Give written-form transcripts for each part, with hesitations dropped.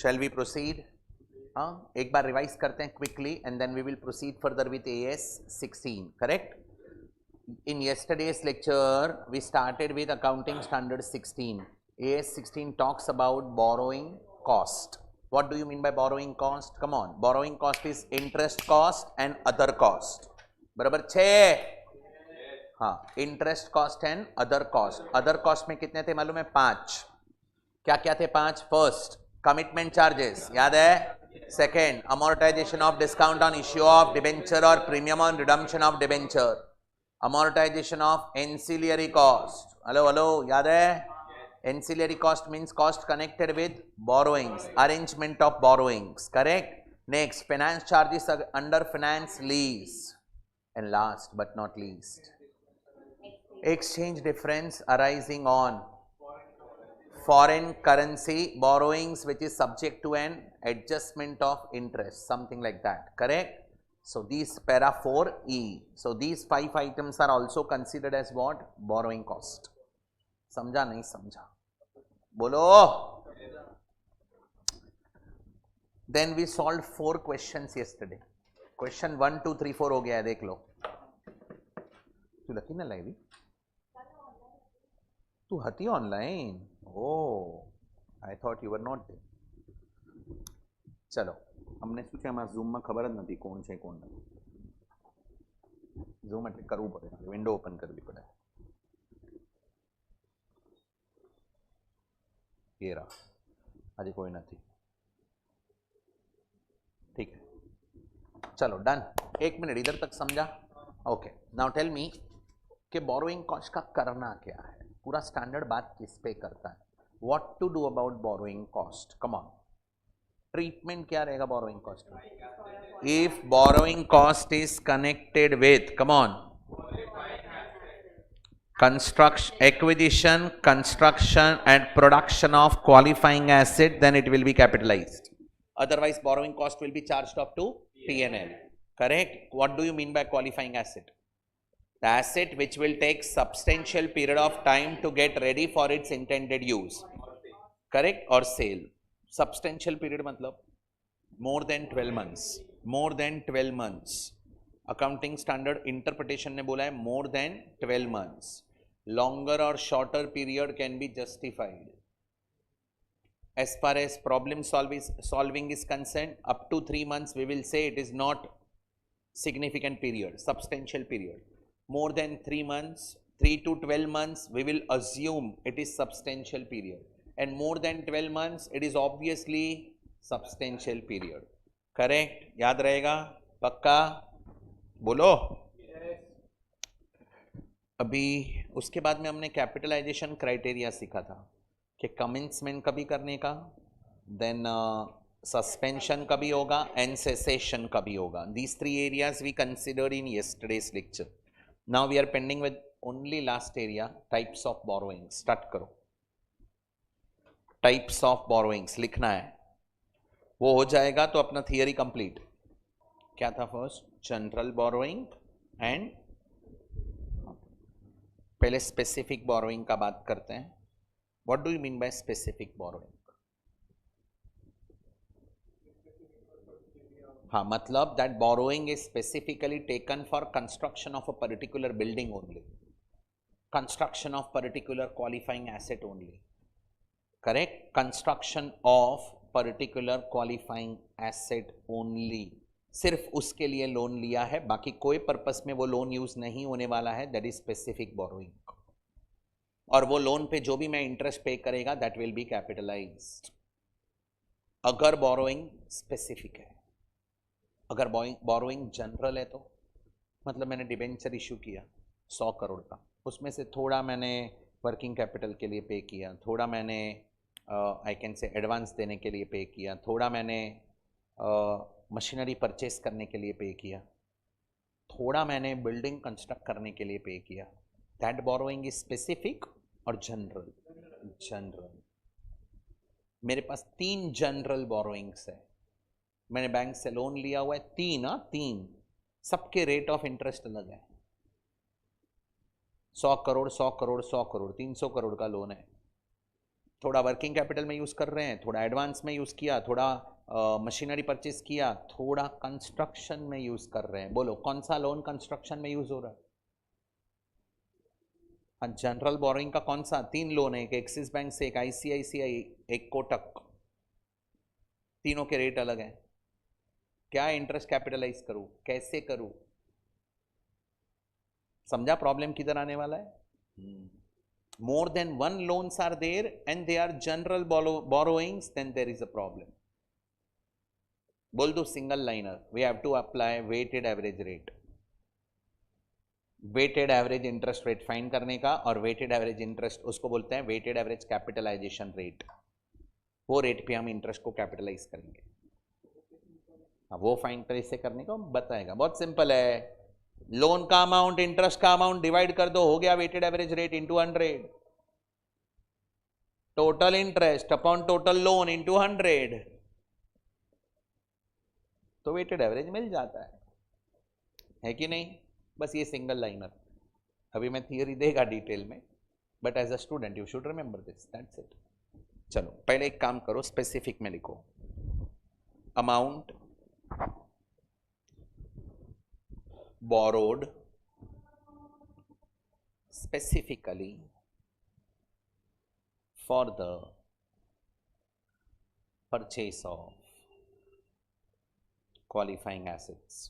Shall we proceed? हाँ, एक बार revise करते हैं quickly and then we will proceed further with AS 16. Correct? In yesterday's lecture, we started with Accounting Standard 16. AS 16 talks about borrowing cost. What do you mean by borrowing cost? Come on, borrowing cost is interest cost and other cost. बराबर 6. हाँ, interest cost and other cost. Other cost में कितने थे मालूम है? 5. क्या क्या थे 5? फर्स्ट कमिटमेंट चार्जेस, याद है? Second amortisation of discount on issue of debenture और premium on redemption of debenture, amortisation of ancillary cost. Hello hello, याद है? Ancillary cost means cost connected with borrowings, arrangement of borrowings. Correct. Next finance charges under finance lease. And last but not least, exchange difference arising on foreign currency borrowings which is subject to an adjustment of interest, something like that. Correct? So these para 4E. So these 5 items are also considered as what? Borrowing cost. समझा नहीं समझा? बोलो. Then we solved 4 questions yesterday. Question 1, 2, 3, 4 हो गया है, देख लो. तू lucky ना लाइव? तू हती online? Oh, I thought you were not there. चलो, हमने શું છે આમાં ઝૂમમાં ખબર જ નથી કોણ છે કોણ નથી. ઝૂમ એટલે કરવું પડે, વિન્ડો ઓપન કરવી પડે. ये रहा, आज कोई नहीं. ठीक है, चलो डन. 1 मिनट इधर तक समझा? ओके, नाउ टेल मी कि बोरोइंग कॉस्ट का करना क्या है. पूरा स्टैंडर्ड बात किस पे करता है? What to do about borrowing cost. Come on, treatment क्या रहेगा बोरोइंग कॉस्ट में? If borrowing cost is connected with, come on, construction, acquisition, construction and production of qualifying asset, then it will be capitalised. Otherwise borrowing cost will be charged off to P&L. Correct. What do you mean by qualifying asset? The asset which will take substantial period of time to get ready for its intended use. Correct? Or sale. Substantial period मतलब more than 12 months. More than 12 months. Accounting standard interpretation ने बोला है more than 12 months. Longer or shorter period can be justified. As far as problem solving is concerned, up to 3 months we will say it is not significant period, substantial period. More than 3 months, 3 to 12 months, we will assume it is substantial period, and more than 12 months it is obviously substantial period. Correct? याद रहेगा? पक्का? बोलो. अभी उसके बाद में हमने capitalisation criteria सीखा था कि कमेंसमेंट कभी करने का, देन सस्पेंशन कभी होगा, एंड सेसेशन कभी होगा. These 3 areas we considered in yesterday's lecture. Now we are pending with only last area, types of borrowing. Start करो. Types of borrowings लिखना है. वो हो जाएगा तो अपना थियरी कंप्लीट. क्या था फर्स्ट? जनरल बोरोइंग एंड पहले स्पेसिफिक बोरोइंग का बात करते हैं. What do you mean by specific borrowing? हाँ, मतलब that borrowing is specifically taken for construction of a particular building only, construction of particular qualifying asset only. Correct? Construction of particular qualifying asset only. सिर्फ उसके लिए loan लिया है, बाकी कोई purpose में वो लोन यूज नहीं होने वाला है. That is specific borrowing. और वो लोन पे जो भी मैं इंटरेस्ट पे करेगा दैट विल बी कैपिटलाइज्ड. अगर बोरोइंग स्पेसिफिक है. अगर बोरोइंग जनरल है तो मतलब मैंने डिबेंचर इशू किया 100 करोड़ का, उसमें से थोड़ा मैंने वर्किंग कैपिटल के लिए पे किया, थोड़ा मैंने आई कैन से एडवांस देने के लिए पे किया, थोड़ा मैंने मशीनरी परचेस करने के लिए पे किया, थोड़ा मैंने बिल्डिंग कंस्ट्रक्ट करने के लिए पे किया. दैट बोरोइंग इज स्पेसिफिक और जनरल. जनरल मेरे पास 3 जनरल बोरोइंग्स है. मैंने बैंक से लोन लिया हुआ है 3, सबके रेट ऑफ इंटरेस्ट अलग है. 100 करोड़ 100 करोड़ 100 करोड़ 300 करोड़ का लोन है. थोड़ा वर्किंग कैपिटल में यूज कर रहे हैं, थोड़ा एडवांस में यूज किया, थोड़ा मशीनरी परचेज किया, थोड़ा कंस्ट्रक्शन में यूज कर रहे हैं। बोलो कौन सा लोन कंस्ट्रक्शन में यूज हो रहा है? जनरल बोरोइंग का कौन सा? 3 लोन है, एक एक्सिस बैंक से, एक आईसीआईसीआई, एक कोटक। तीनों के रेट अलग हैं। क्या इंटरेस्ट कैपिटलाइज करूं, कैसे करूं? समझा प्रॉब्लम किधर आने वाला है? More than one loans are there and they are general borrowings, then there is a problem. बोल दो single liner, we have to apply weighted average rate. Weighted average interest rate find करने का, और weighted average interest उसको बोलते हैं weighted average capitalisation rate. वो rate पे हम इंटरेस्ट को कैपिटलाइज करेंगे। वो फाइंड कैसे करने को बताएगा, बहुत सिंपल है। लोन का अमाउंट इंटरेस्ट का अमाउंट डिवाइड कर दो, हो गया weighted average rate into 100। Total interest upon total loan into 100, तो वेटेड एवरेज मिल जाता है कि नहीं? बस ये सिंगल लाइनर, अभी मैं थियरी देगा डिटेल में, but as a student you should remember this, that's it. चलो पहले एक काम करो, स्पेसिफिक में लिखो amount borrowed specifically for the purchase of qualifying assets.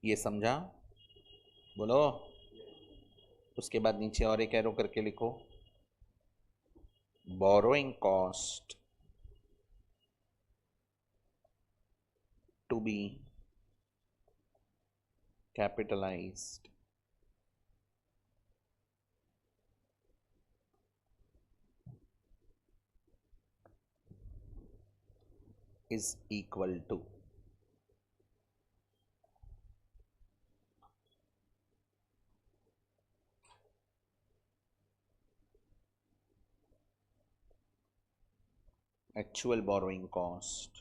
ये समझा? बोलो। उसके बाद नीचे और एक एरो करके लिखो, borrowing cost to be capitalized is equal to actual borrowing cost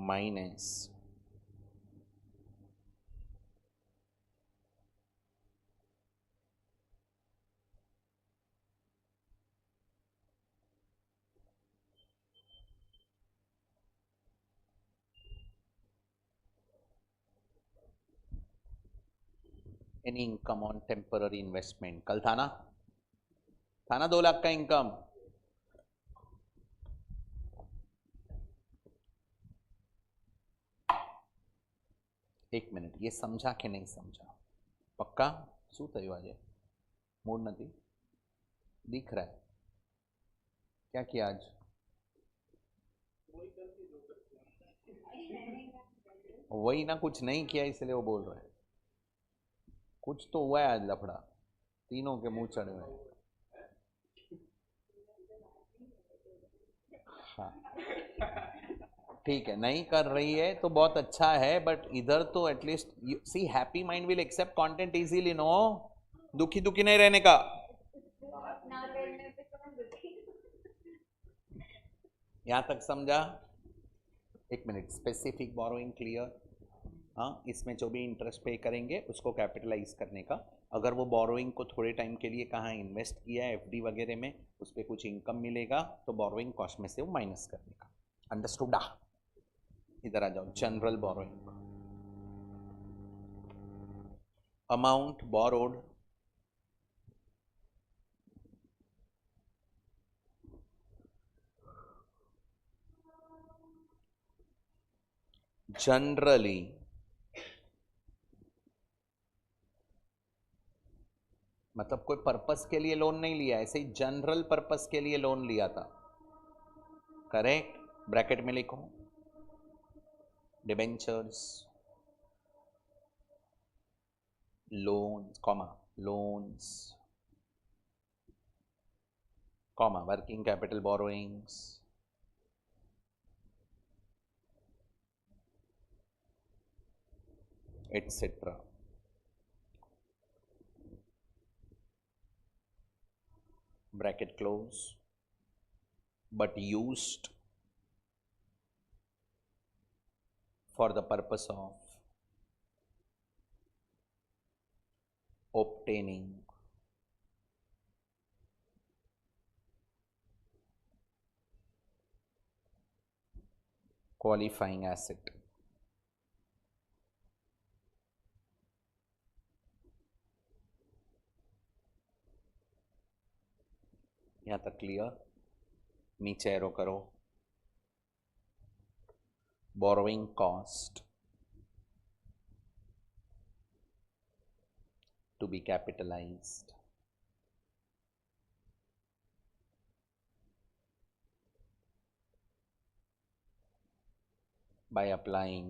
minus any income on temporary investment। कल था ना 2 लाख का इनकम। एक मिनट, ये समझा कि नहीं समझा? पक्का? શું થયું આજે? मूड नहीं दिख रहा है? क्या किया आज? वही ना, कुछ नहीं किया इसलिए वो बोल रहा है। कुछ तो हुआ है आज लफड़ा, तीनों के मुंह चढ़े हुए। हाँ ठीक है, नहीं कर रही है तो बहुत अच्छा है, बट इधर तो at least see happy mind will accept content easily. No, दुखी दुखी नहीं रहने का। यहां तक समझा? एक मिनट, स्पेसिफिक बोरोइंग क्लियर? हाँ, इसमें जो भी इंटरेस्ट पे करेंगे उसको कैपिटलाइज करने का। अगर वो बोरोइंग को थोड़े टाइम के लिए कहाँ इन्वेस्ट किया है एफडी वगैरह में, उस पर कुछ इनकम मिलेगा तो बोरोइंग कॉस्ट में से वो माइनस करने का। अंडरस्टूड? इधर आ जाओ, general borrowing amount borrowed generally मतलब कोई पर्पस के लिए लोन नहीं लिया, ऐसे ही जनरल पर्पस के लिए लोन लिया था। करेक्ट? ब्रैकेट में लिखो debentures, loans, comma loans, comma working capital borrowings, etcetera. Bracket close, but used for the purpose of obtaining qualifying asset. यहाँ तक क्लियर? नीचे एरो करो. Borrowing cost to be capitalized by applying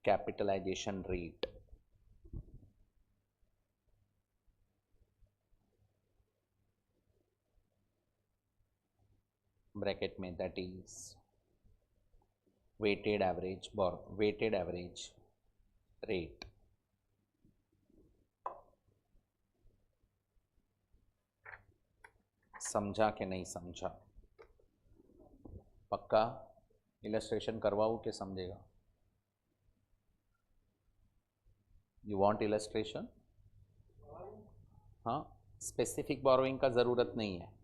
capitalization rate bracket में, that is weighted average rate. समझा कि नहीं समझा? पक्का इलस्ट्रेशन करवाऊँ कि समझेगा? You want illustration? हाँ, स्पेसिफिक बोरोइंग का ज़रूरत नहीं है,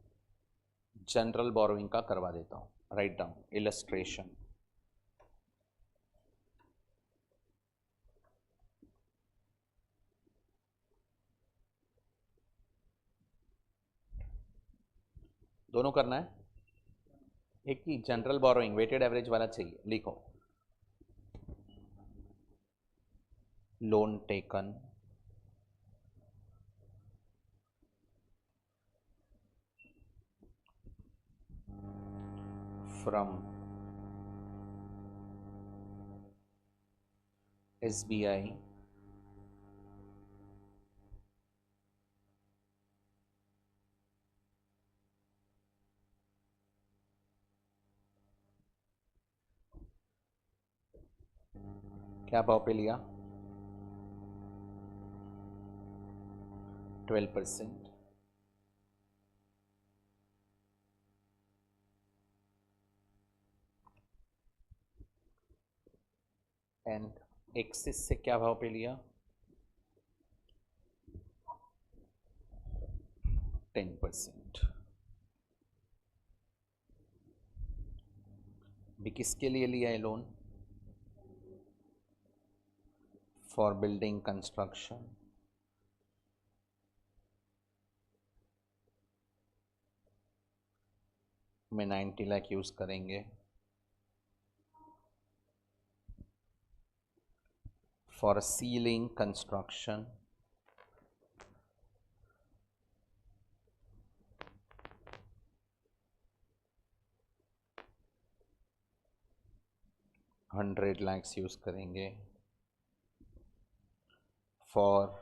जनरल बोरोइंग का करवा देता हूँ. Write down illustration. दोनों करना है. एक ही जनरल बोरोइंग वेटेड एवरेज वाला चाहिए. लिखो लोन टेकन from SBI क्या भाव पे लिया? 12%. एंड एक्सिस से क्या भाव पे लिया? 10%. भी किसके लिए लिया है लोन? For building construction. में 90 लाख यूज करेंगे फॉर सीलिंग कंस्ट्रक्शन. $100 यूज करेंगे for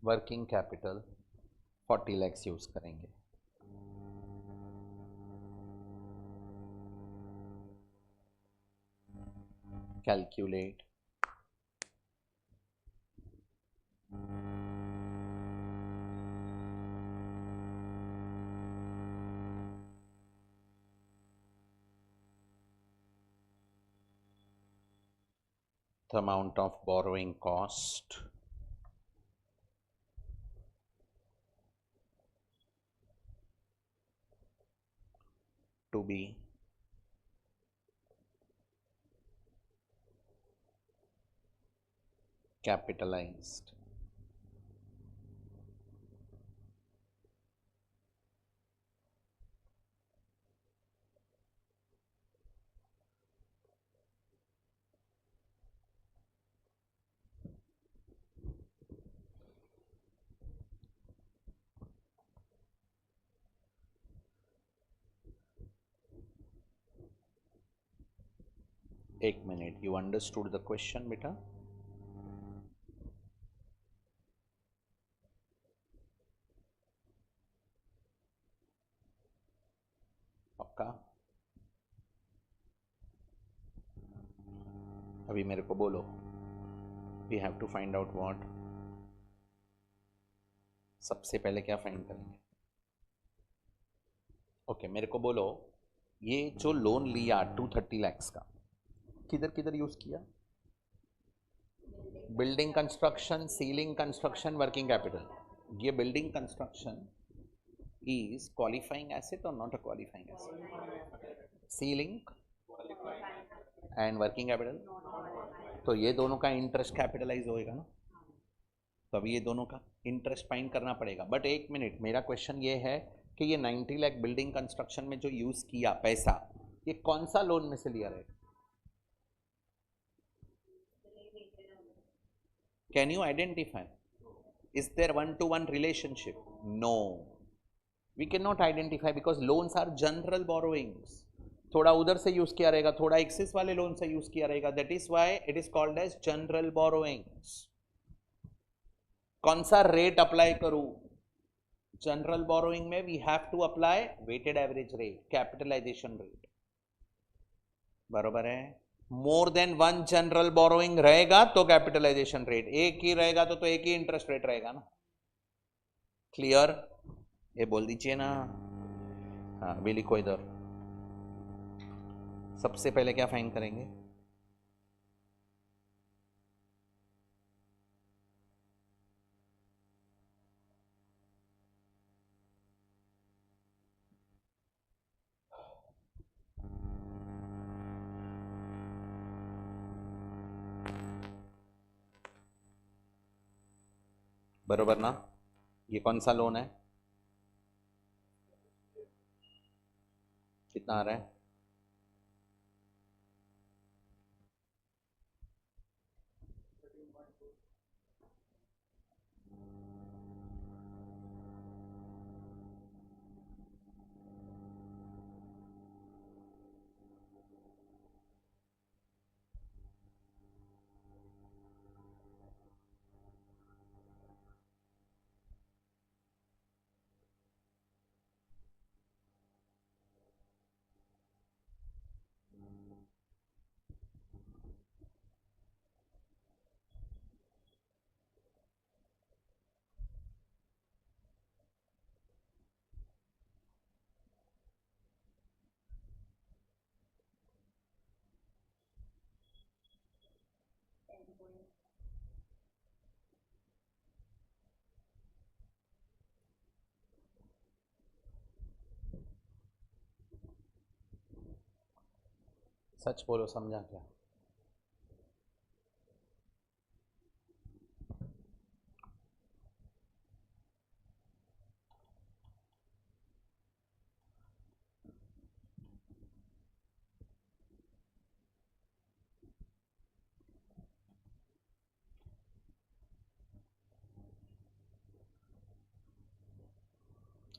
working capital. 40 lakh use करेंगे. Calculate the amount of borrowing cost to be capitalized एक मिनट. यू अंडरस्टूड द क्वेश्चन बेटा? का, अभी मेरे को बोलो, we have to find out what, सबसे पहले क्या फाइंड करेंगे? ओके मेरे को बोलो, ये जो लोन लिया 230 lakhs का, किधर किधर यूज किया? Building construction, ceiling construction, working capital. ये building construction is qualifying asset or not a qualifying asset? Ceiling and working capital, तो ये दोनों का इंटरेस्ट कैपिटलाइज होएगा ना, तो अभी ये दोनों का इंटरेस्ट फाइंड करना पड़ेगा। बट एक मिनट, मेरा क्वेश्चन ये है कि ये 90 लाख बिल्डिंग कंस्ट्रक्शन में जो यूज किया पैसा, ये कौन सा लोन में से लिया रहेगा? Can you identify? Is there one to one relationship? No, we can not identify because loans are general borrowings. थोड़ा उधर से यूज किया रहेगा, थोड़ा एक्सिस वाले लोन से यूज किया रहेगा, that is why it is called as general borrowings. कौन सा रेट अप्लाई करूं? जनरल बोरोइंग में we have to apply weighted average rate, capitalisation rate, बरोबर है? More than one general borrowing रहेगा तो कैपिटलाइजेशन रेट, एक ही रहेगा तो एक ही इंटरेस्ट रेट रहेगा ना। क्लियर? ये बोल दीजिए ना। हाँ अभी लिखो इधर, सबसे पहले क्या फाइंड करेंगे? बरोबर ना? ये कौन सा लोन है? कितना आ रहा है? सच बोलो, समझा क्या?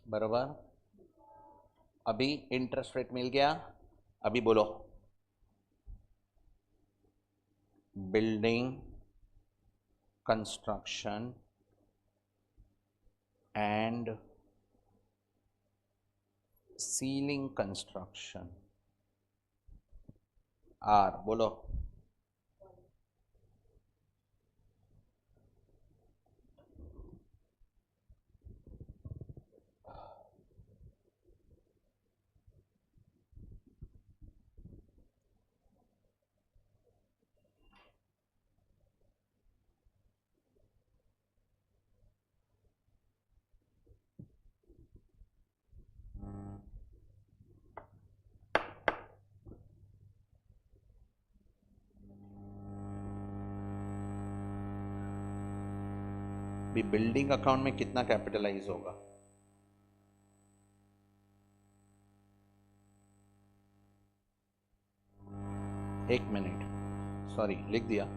बरोबर। अभी इंटरेस्ट रेट मिल गया, अभी बोलो, building construction and ceiling construction are, बोलो, भी बिल्डिंग अकाउंट में कितना कैपिटलाइज होगा? एक मिनट, सॉरी लिख दिया।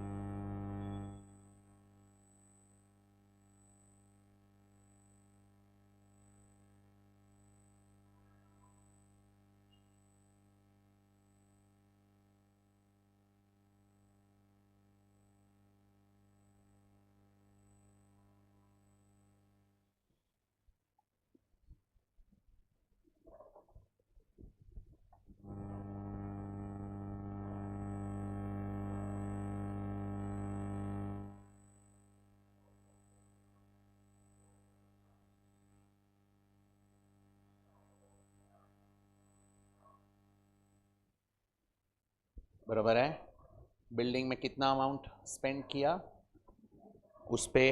बराबर है। बिल्डिंग में कितना अमाउंट स्पेंड किया उस पे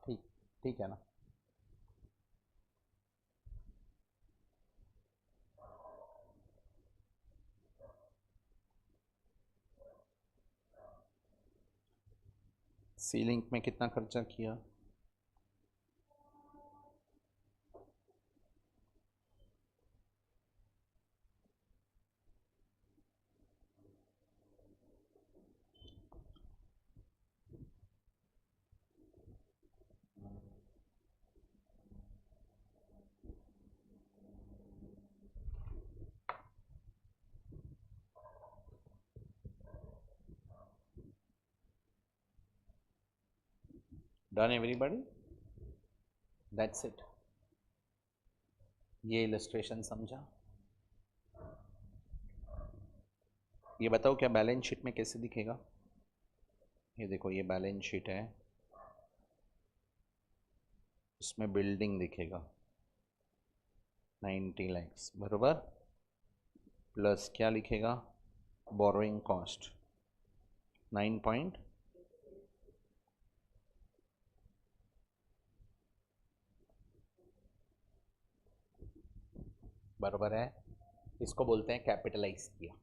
ठीक ठीक है ना। सीलिंग में कितना खर्चा किया, डन एवरीबॉडी, दैट्स इट। ये इलस्ट्रेशन समझा। ये बताओ क्या बैलेंस शीट में कैसे दिखेगा। ये देखो ये बैलेंस शीट है, इसमें बिल्डिंग दिखेगा 90 lakhs बराबर, प्लस क्या लिखेगा बोरोइंग कॉस्ट 9 पॉइंट, बराबर है। इसको बोलते हैं कैपिटलाइज किया,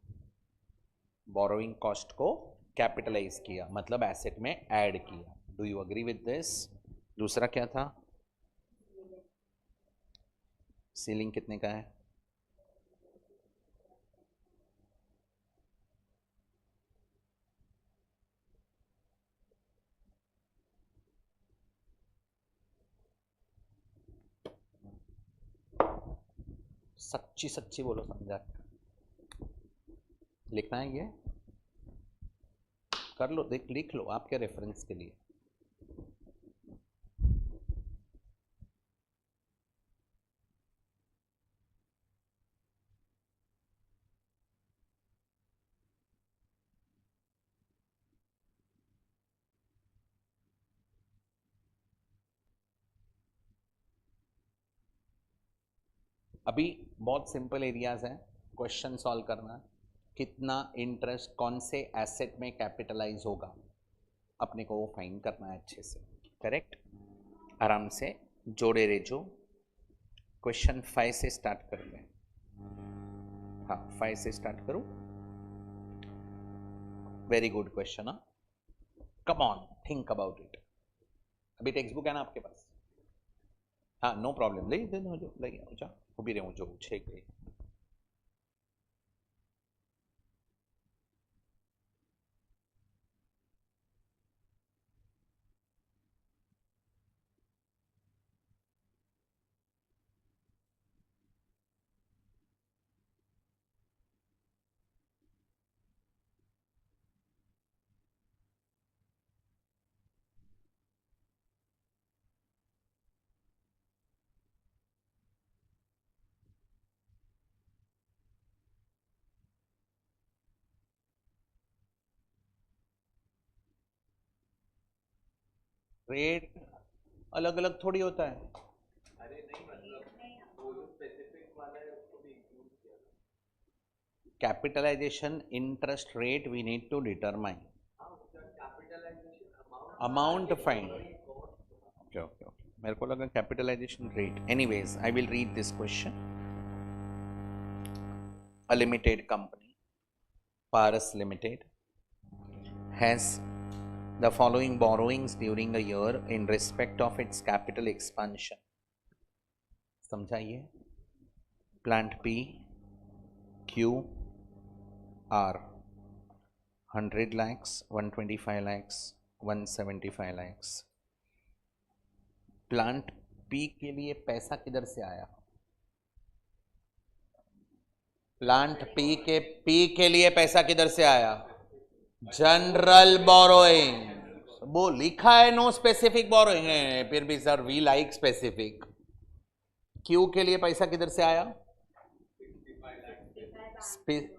बोरोइंग कॉस्ट को कैपिटलाइज किया मतलब एसेट में ऐड किया। Do you agree with this. दूसरा क्या था, सीलिंग कितने का है, सच्ची सच्ची बोलो समझा। लिखना है ये, कर लो, देख लिख लो आपके रेफरेंस के लिए। अभी बहुत सिंपल एरियाज हैं, क्वेश्चन सॉल्व करना। कितना इंटरेस्ट कौन से एसेट में कैपिटलाइज होगा अपने को वो फाइंड करना है अच्छे से, करेक्ट। आराम से जोड़े रेजो। क्वेश्चन 5 से स्टार्ट करते हैं। हाँ 5 से स्टार्ट करूं। Very good question. हाँ come on think about it. अभी टेक्स्ट बुक है ना आपके पास। हाँ नो प्रॉब्लम, ले जा उभी रहूँ जो छे गई। रेट अलग अलग थोड़ी होता है। अरे नहीं मतलब वो जो स्पेसिफिक वाला है उसको भी इंक्लूड किया। Capitalisation interest rate we need to determine, amount find. Okay okay okay, मेरे को लगा capitalisation rate. Anyways I will read this question. A limited company, Paras Limited, has the following borrowings during a year in respect of its capital expansion. समझाइए। Plant P Q R 100 lakhs, 125 lakhs, 175 lakhs। Plant P के लिए पैसा किधर से आया, plant P के लिए पैसा किधर से आया, जनरल बोरोइंग। वो लिखा है नो स्पेसिफिक बोरोइंग है, फिर भी सर वी लाइक स्पेसिफिक। क्यू के लिए पैसा किधर से आया,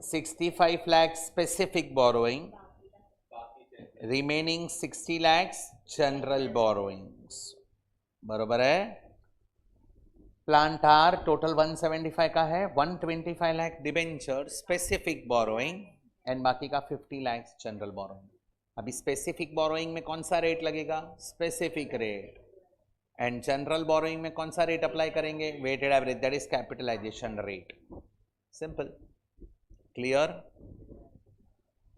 65 lakh specific borrowing, remaining 60 lakhs general borrowings, बरोबर है। प्लांट आर टोटल 175 का है, 125 lakh debenture specific borrowing and बाकी का 50 lakhs जनरल बोरोइंग। अभी स्पेसिफिक बोरोइंग में कौन सा रेट लगेगा? Specific rate. And general borrowing में कौन सा रेट अप्लाई करेंगे? Weighted average, that is capitalisation rate. Simple, clear?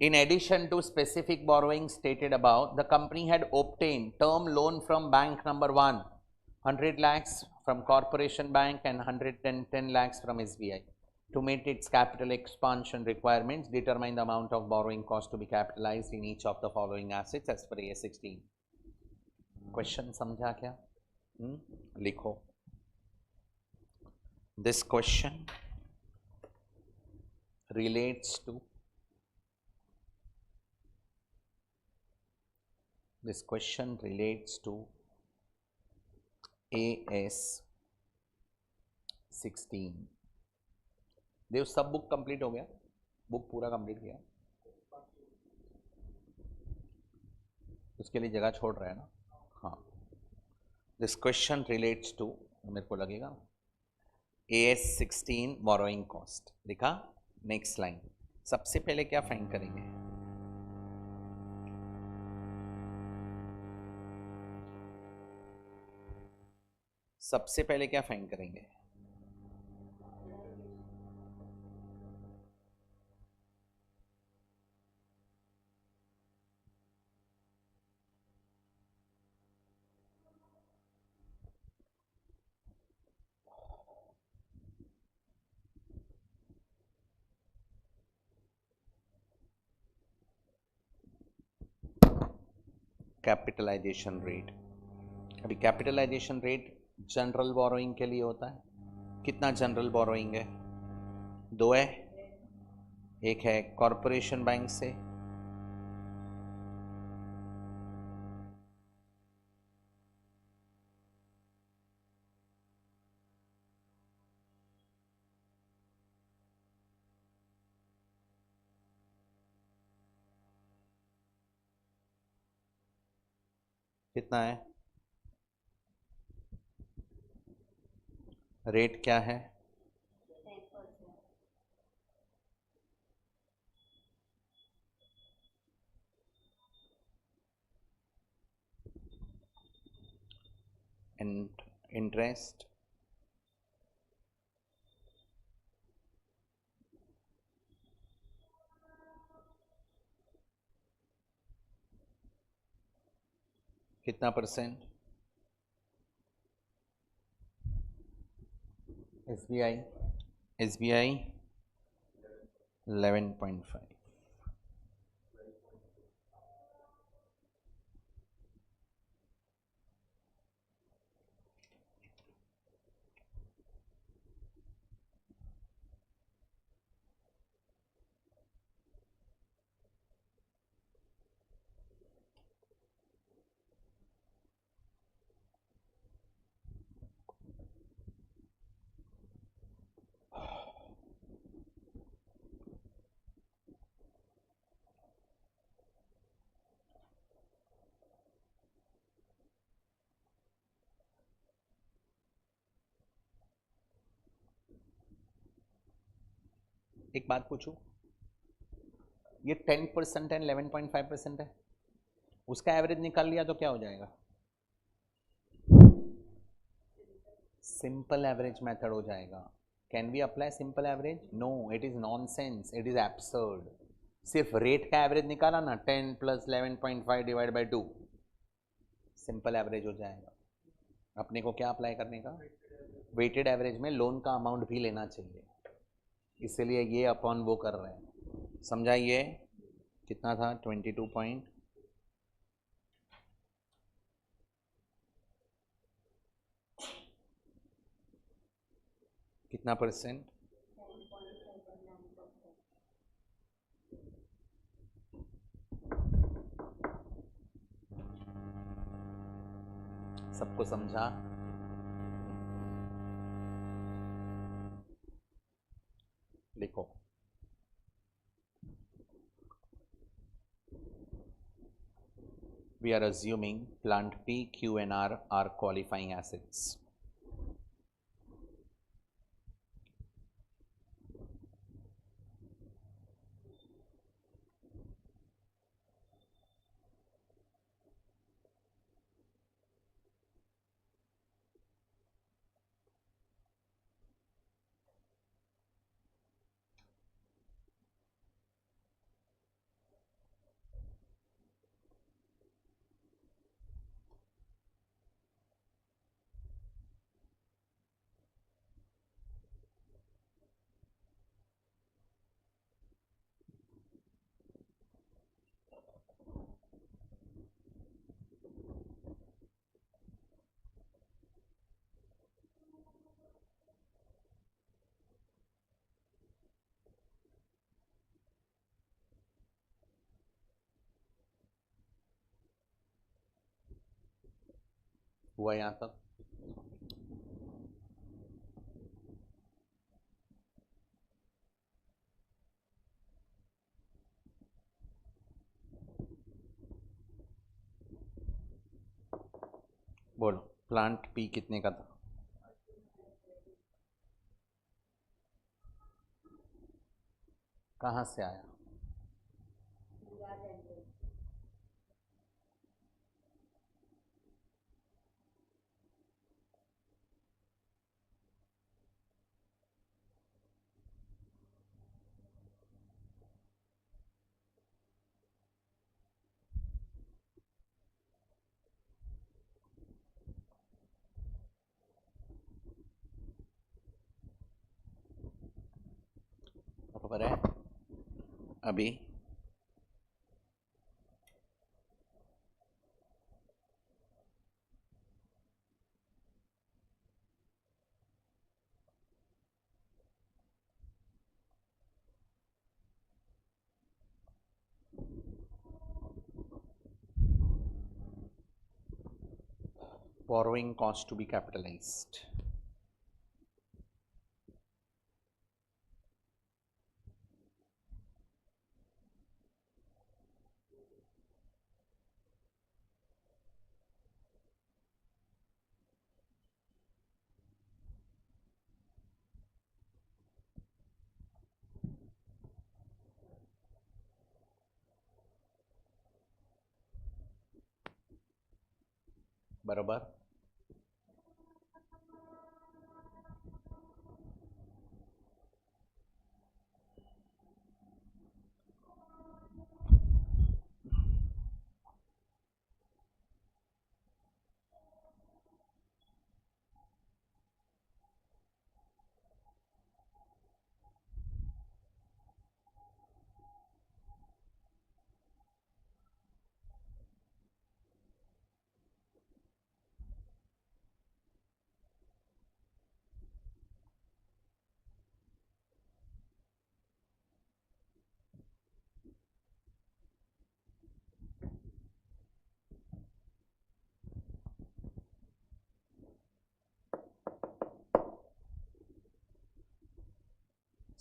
In addition to specific borrowing stated above, the company had obtained term loan from bank number 1, 100 lakhs from Corporation Bank and 110 lakhs from SBI. To meet its capital expansion requirements, determine the amount of borrowing cost to be capitalized in each of the following assets as per AS 16. Question समझा क्या? लिखो. This question relates to This question relates to AS 16. देव सब book complete हो गया? Book पूरा complete किया? उसके लिए जगह छोड़ रहा है ना? हाँ. दिस क्वेश्चन रिलेट्स टू, मेरे को लगेगा AS 16 बोरोइंग कॉस्ट. दिखा? Next line. सबसे पहले क्या फाइंड करेंगे? सबसे पहले क्या फाइंड करेंगे? Capitalisation rate. अभी कैपिटलाइजेशन रेट जनरल बोरोइंग के लिए होता है. कितना जनरल बोरोइंग है? 2 है. एक है कॉरपोरेशन बैंक से, कितना है? रेट क्या है? 10%. And interest? कितना परसेंट? SBI 11.5. एक बात पूछूं, ये 10% है, 11.5% है, उसका एवरेज निकाल लिया तो क्या हो जाएगा? सिंपल एवरेज मेथड हो जाएगा. Can we apply simple average? No, it is nonsense, it is absurd. सिर्फ रेट का एवरेज निकाला ना, 10 + 11.5 डिवाइड बाई 2, सिंपल एवरेज हो जाएगा. अपने को क्या अप्लाई करने का? वेटेड एवरेज में लोन का अमाउंट भी लेना चाहिए, इसलिए ये अपॉन वो कर रहे हैं. समझाइए. कितना था? 22 पॉइंट, कितना परसेंट? सबको समझा? लिखो. we are assuming plant P, Q and R are qualifying assets. हुआ यहाँ तक? बोलो प्लांट पी कितने का था? कहाँ से आया? बराबर है। अभी borrowing cost to be capitalized. बराबर।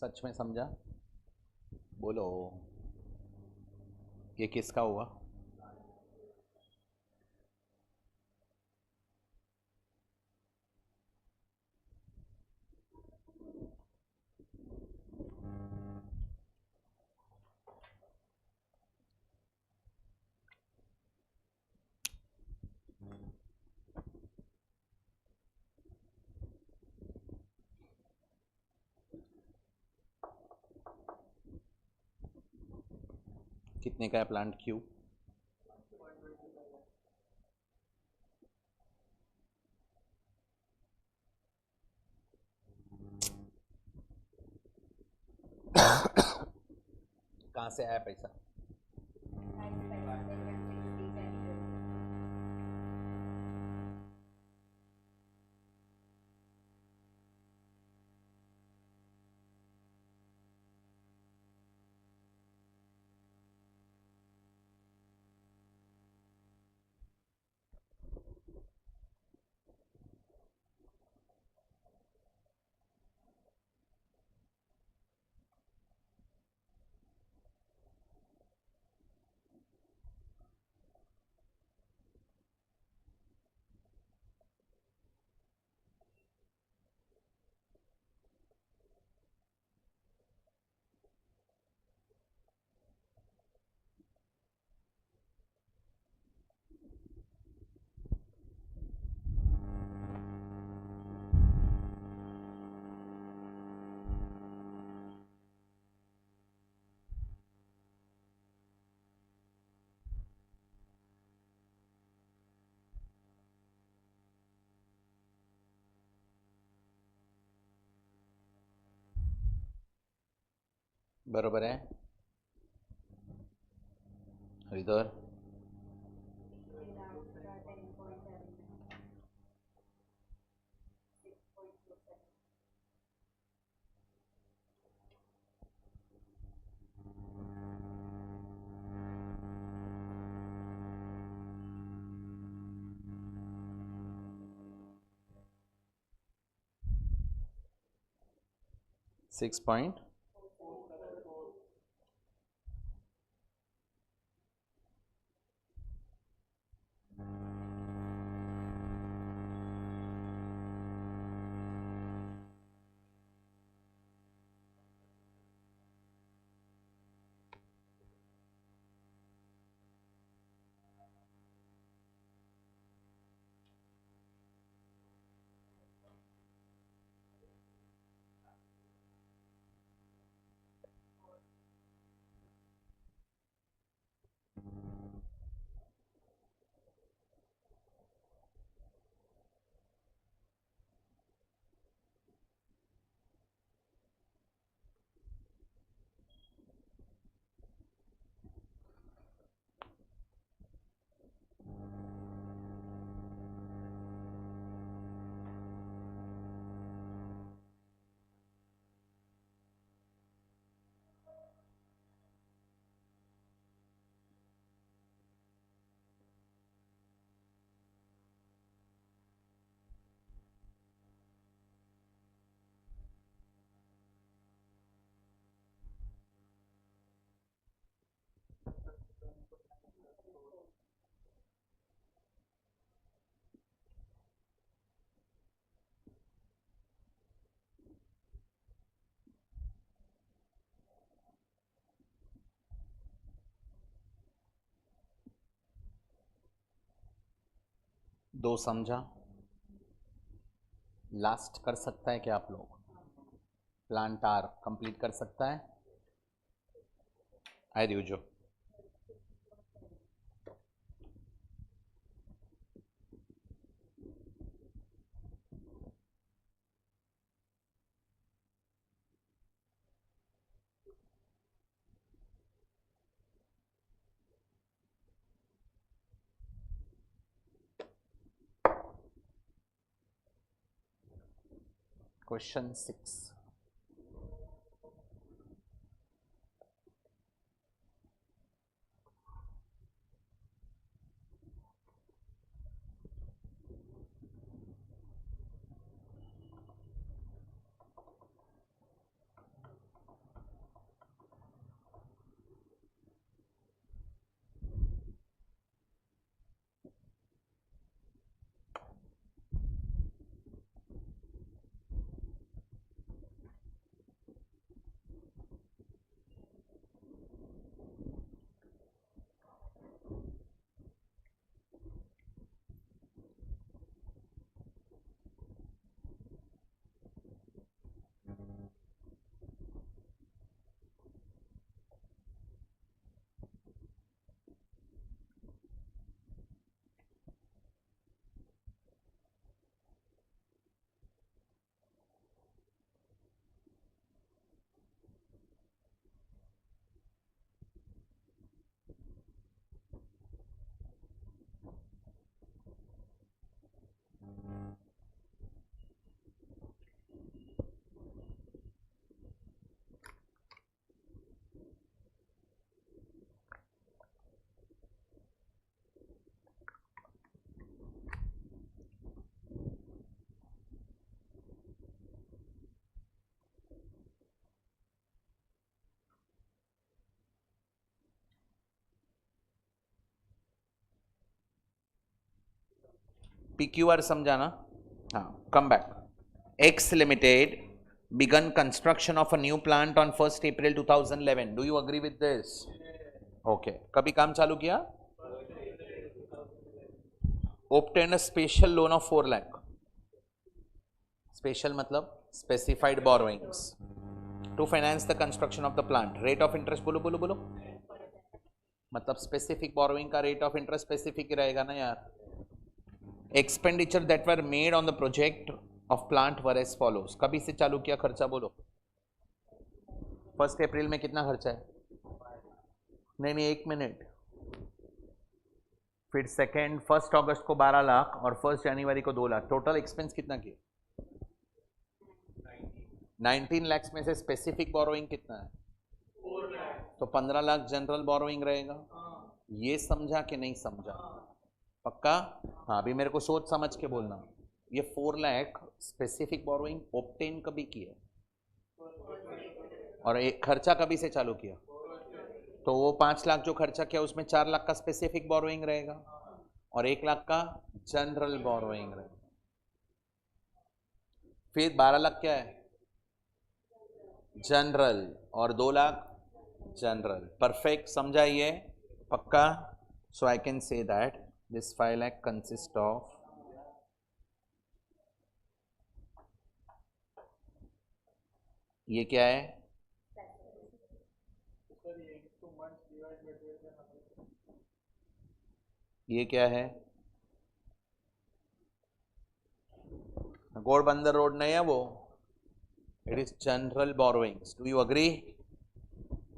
सच में समझा? बोलो ये किसका हुआ? कितने का है प्लांट क्यू? कहाँ से आया पैसा? बरोबर है. इधर 6 point. दो समझा. लास्ट कर सकता है क्या आप लोग? प्लांट आर कंप्लीट कर सकता है? आई रियूजो. Question 6. PQR समझाना. हाँ, come back. X Limited begun construction of a new plant on 1st April 2011. Do you agree with this? Okay. कभी काम चालू किया? Obtained a special loan of 4 lakh. Special मतलब specified borrowings to finance the construction of the plant. Rate of interest बोलो बोलो बोलो. मतलब specific borrowing का rate of interest specific ही रहेगा ना यार. Expenditure that were made on the project of plant were as follows. कभी से चालू किया खर्चा बोलो. 1 अप्रैल में कितना खर्चा है? नहीं नहीं, 1 मिनट। फिर 1 अगस्त को 12 लाख और 1 जनवरी को 2 लाख, टोटल एक्सपेंस कितना किया? 19 लाख में से स्पेसिफिक बोरोइंग कितना है? 4 लाख। तो 15 लाख जनरल बोरोइंग रहेगा। ये समझा कि नहीं समझा? पक्का? हाँ, अभी मेरे को सोच समझ के बोलना। ये 4 लाख स्पेसिफिक बोरोइंग ऑब्टेन कभी किया और एक खर्चा कभी से चालू किया? तो वो 5 लाख जो खर्चा किया उसमें 4 लाख का स्पेसिफिक बोरोइंग रहेगा और 1 लाख का जनरल बोरोइंग रहेगा। फिर 12 लाख क्या है? जनरल और 2 लाख जनरल। परफेक्ट, समझा ये? पक्का? So I can say that this 5 lakh consist of ये क्या है? ये क्या है? घोड़बंदर रोड नहीं है वो, it is general borrowings. Do you agree?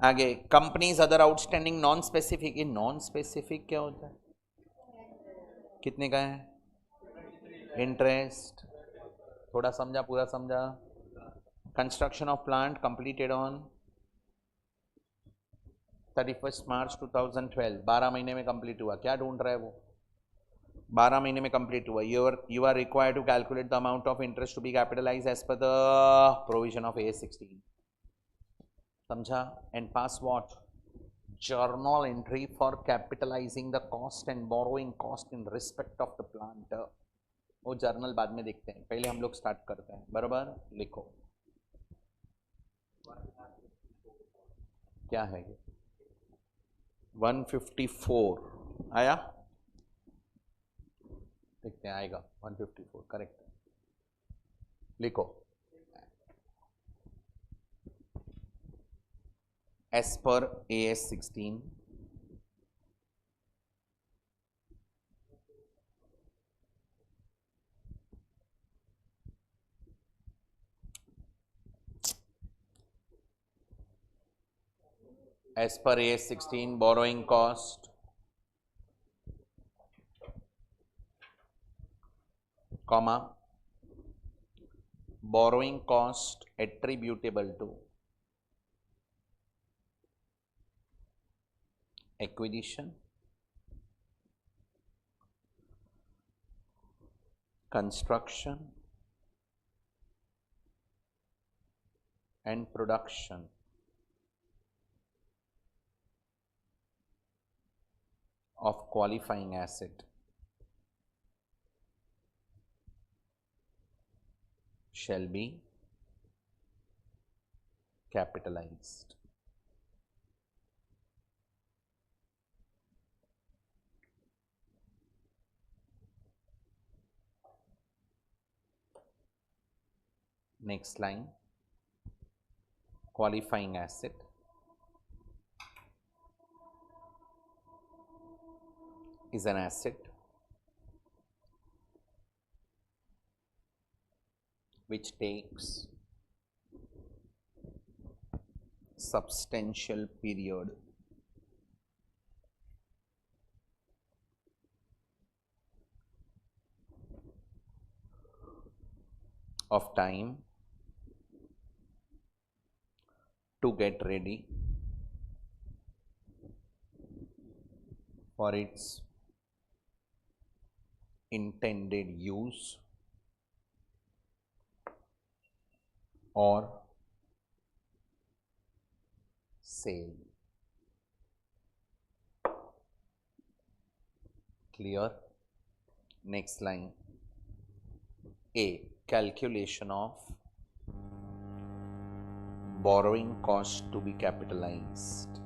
आगे, companies other outstanding non specific. ये नॉन स्पेसिफिक क्या होता है? कितने का है? इंटरेस्ट। थोड़ा समझा, पूरा समझा? Construction of plant completed on 31 मार्च 2012, 12 महीने में कंप्लीट हुआ। क्या ढूंढ रहा है वो? 12 महीने में कंप्लीट हुआ। You are required to calculate the amount of interest to be capitalise as per the provision of AS 16। समझा? And pass what? Journal entry for capitalising the cost and borrowing cost in respect of the plant. वो journal बाद में देखते हैं, पहले हम लोग start करते हैं। बराबर? लिखो क्या है ये? 154 आया? देखते हैं, आएगा 154। करेक्ट, लिखो as per AS 16 as per AS 16 borrowing cost comma borrowing cost attributable to acquisition, construction and production of qualifying asset shall be capitalized. Next line, qualifying asset is an asset which takes substantial period of time to get ready for its intended use or sale. Clear? Next line, A, calculation of borrowing cost to be capitalized.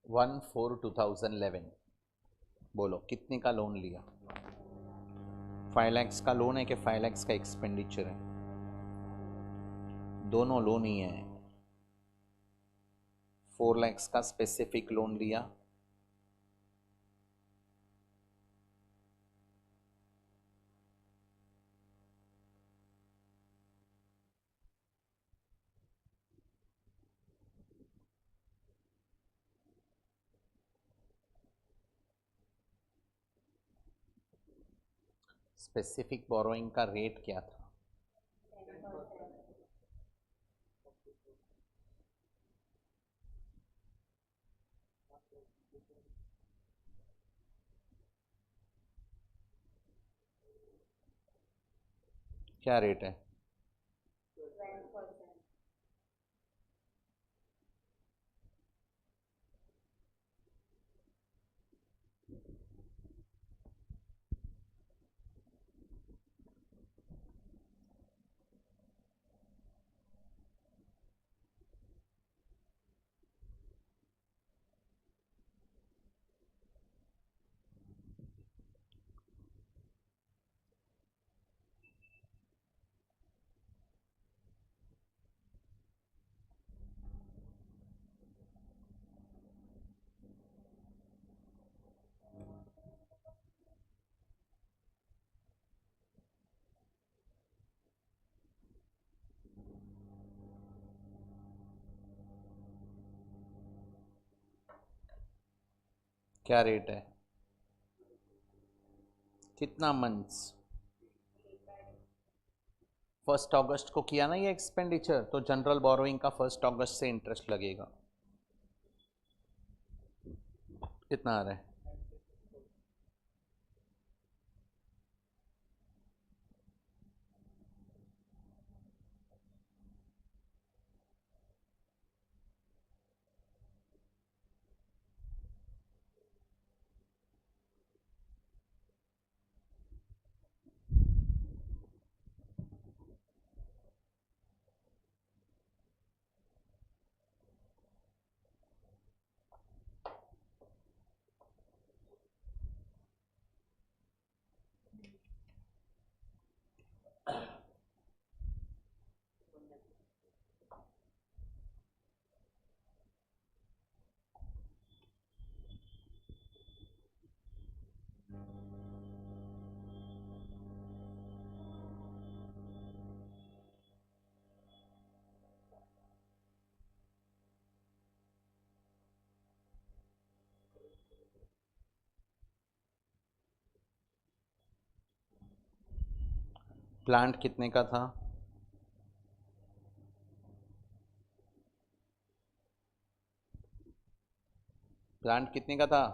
1/4/2011 बोलो कितने का loan लिया? 5 lakhs का loan है कि 5 lakhs का expenditure है? दोनों लोन ही है। 4 lakhs का स्पेसिफिक लोन लिया, स्पेसिफिक बोरोइंग का रेट क्या था? क्या रेट है? क्या रेट है? कितना मंथ्स? 1 अगस्त को किया ना ये एक्सपेंडिचर, तो जनरल बोरोइंग का 1 अगस्त से इंटरेस्ट लगेगा। कितना आ रहा है? प्लांट कितने का था? प्लांट कितने का था?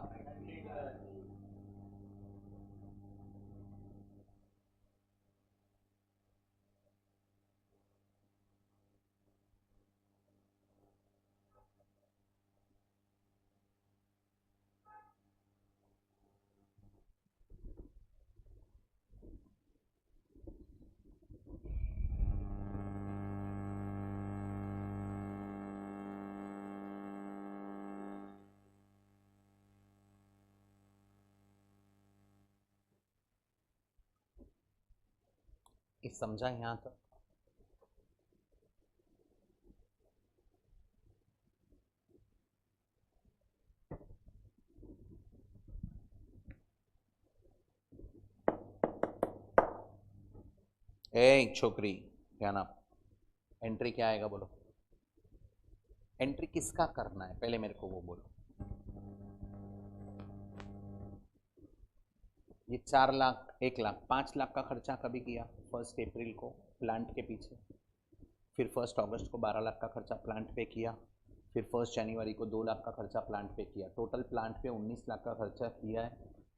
ये समझा यहाँ तक? ए छोकरी, क्या नाम? एंट्री क्या आएगा बोलो? एंट्री किसका करना है पहले मेरे को वो बोलो। ये 4 लाख, 1 लाख, 5 लाख का खर्चा कभी किया? 1 अप्रैल को प्लांट के पीछे। फिर 1 अगस्त को 12 लाख का खर्चा प्लांट पे किया। फिर 1 जनवरी को 2 लाख का खर्चा प्लांट पे किया। टोटल प्लांट पे 19 लाख का खर्चा किया है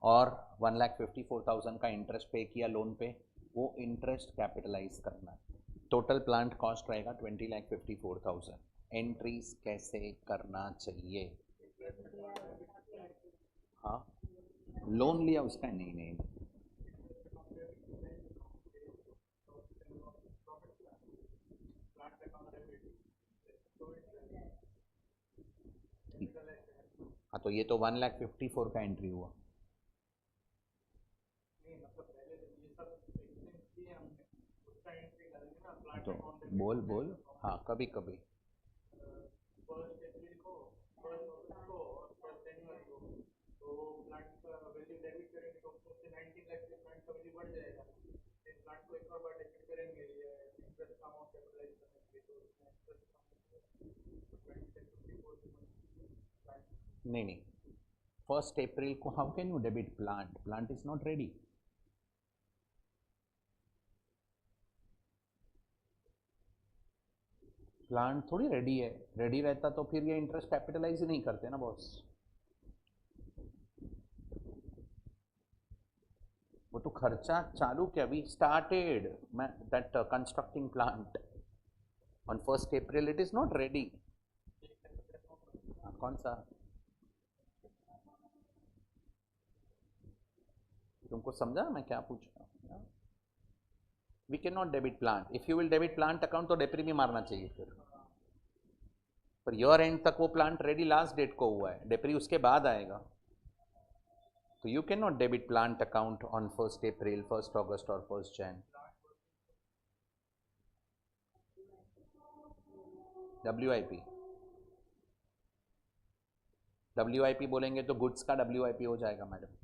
और 1,54,000 का इंटरेस्ट पे किया लोन पे। वो इंटरेस्ट कैपिटलाइज करना है। टोटल प्लांट कॉस्ट रहेगा 20,54,000। एंट्रीज कैसे करना चाहिए? हाँ, लोन लिया उसका? नहीं नहीं, तो ये तो 1,54,000 का एंट्री हुआ। तो बोल बोल, हाँ कभी कभी। नहीं नहीं, 1 अप्रैल को how can you debit plant? Plant is not ready. Plant थोड़ी रेडी है, रेडी रहता तो फिर ये इंटरेस्ट कैपिटलाइज ही नहीं करते ना बॉस। वो तो खर्चा चालू किया, we started that constructing plant on 1 April, it is not ready. कौन सा? तुमको समझा मैं क्या पूछ रहा हूँ? We can not debit plant. If you will debit plant account तो डेप्री भी मारना चाहिए फिर, पर ईयर एंड तक वो प्लांट रेडी लास्ट डेट को हुआ है, डेप्री उसके बाद आएगा। तो you can not debit plant account on 1 अप्रैल, 1 अगस्त और 1 जैन। WIP बोलेंगे तो गुड्स का WIP हो जाएगा madam.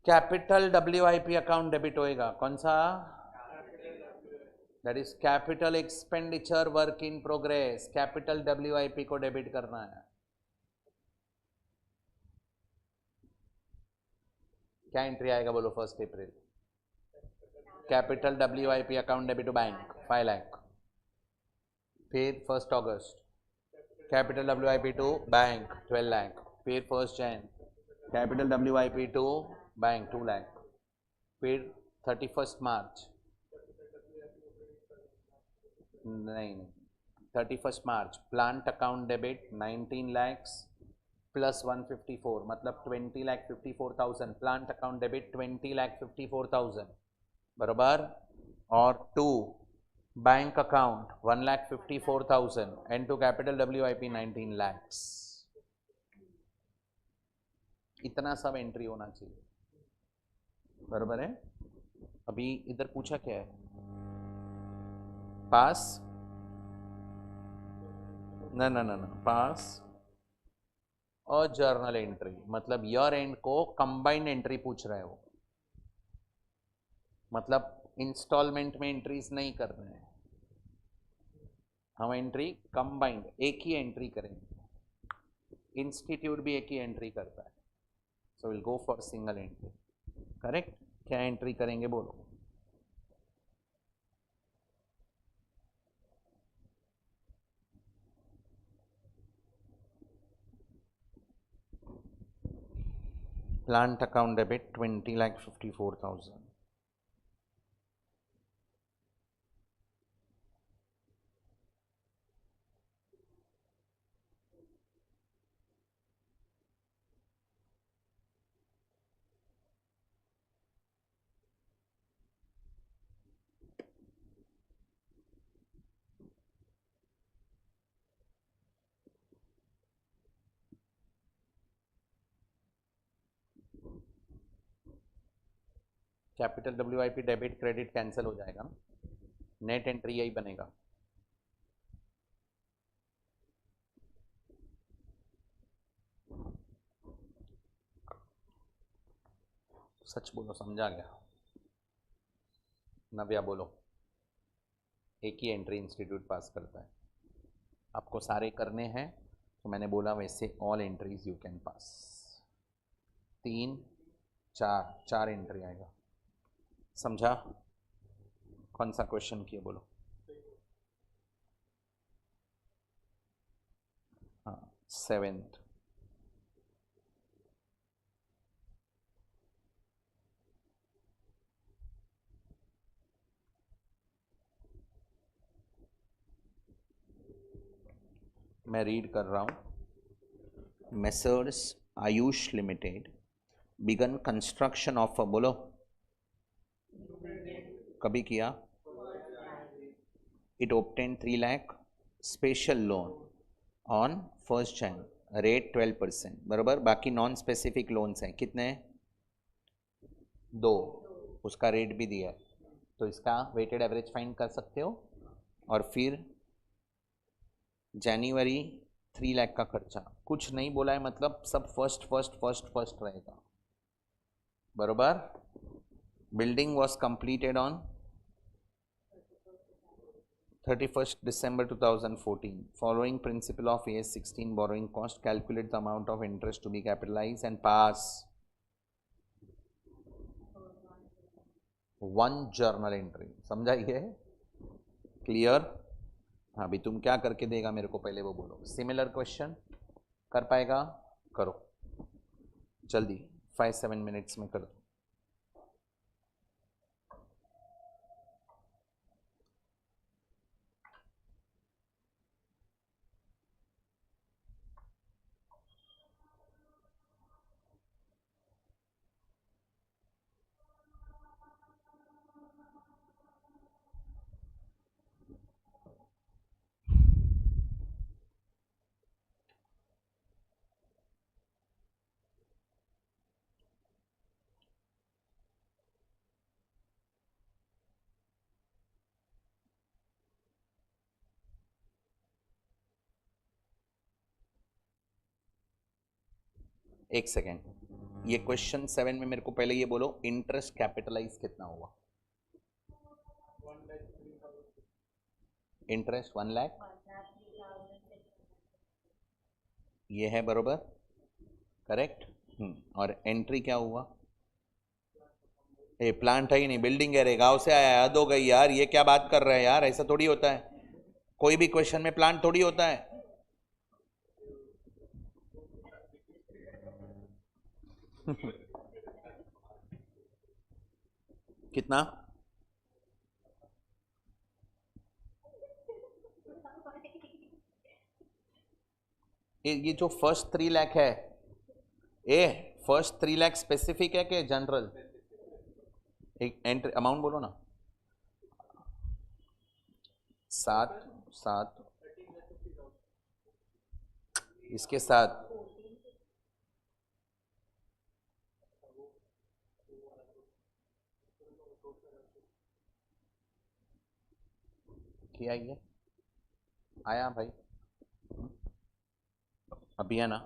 Capital WIP account debit होएगा, कौन सा? That is capital expenditure work in progress. Capital WIP को डेबिट करना है। क्या एंट्री आएगा बोलो 1 April? Capital WIP account debit to bank 5 lakh. फिर 1 August capital WIP to bank 12 lakh. फिर 1 Jan capital WIP to bank 2 lakh. फिर 31 मार्च, नहीं 31 March plant account debit 19 lakhs plus 154, मतलब 20,54,000। प्लांट अकाउंट डेबिट 20,54,000 बराबर। और 2 bank account 1,54,000 and to capital WIP 19 lakhs. इतना सब entry होना चाहिए, बराबर है। अभी इधर पूछा क्या है? पास ना ना ना ना, पास और जर्नल एंट्री, मतलब ईयर एंड को कंबाइंड एंट्री पूछ रहे हो, मतलब इंस्टॉलमेंट में एंट्रीज नहीं कर रहे हैं हम, एंट्री कंबाइंड एक ही एंट्री करेंगे। इंस्टीट्यूट भी एक ही एंट्री करता है, so will go for single entry. Correct? क्या एंट्री करेंगे बोलो? Plant account debit 20,54,000। Capital WIP debit credit cancel हो जाएगा ना, नेट एंट्री यही बनेगा। सच बोलो, समझा गया? नव्या बोलो। एक ही एंट्री इंस्टीट्यूट पास करता है। आपको सारे करने हैं तो मैंने बोला वैसे all entries you can pass. 3 4 entry आएगा। समझा? कौन सा क्वेश्चन किया बोलो? हाँ 7th। मैं रीड कर रहा हूँ। Messrs Ayush limited began construction of बोलो कभी किया? It obtained 3 lakh special loan on 1st Jan, rate 12%, बराबर। बाकी नॉन स्पेसिफिक लोन्स हैं कितने? 2, उसका रेट भी दिया है, तो इसका वेटेड एवरेज फाइंड कर सकते हो। और फिर जनवरी 3 लाख का खर्चा, कुछ नहीं बोला है, मतलब सब फर्स्ट रहेगा, बरोबर। Building was completed on 31st December 2014. Following principle of AS 16 borrowing cost, calculate the amount of interest to be capitalized and pass one journal entry. समझा ये? क्लियर? हाँ भी, तुम क्या करके देगा मेरे को पहले वो बोलो। सिमिलर क्वेश्चन कर पाएगा? करो जल्दी, 5-7 मिनट्स में कर दो। एक सेकेंड, ये क्वेश्चन 7 में मेरे को पहले ये बोलो, इंटरेस्ट कैपिटलाइज कितना हुआ? इंटरेस्ट 1 लाख, ये है बरोबर, करेक्ट। और एंट्री क्या हुआ? ए प्लांट है ही नहीं, बिल्डिंग है रे, गांव से आया, याद हो गई यार, ये क्या बात कर रहे हैं यार, ऐसा थोड़ी होता है, कोई भी क्वेश्चन में प्लांट थोड़ी होता है। कितना? ये जो फर्स्ट 3 लाख है, ए फर्स्ट 3 लाख स्पेसिफिक है कि जनरल? एक एंट्री अमाउंट बोलो ना। 7 इसके साथ किया, ये आया भाई? अभी है ना,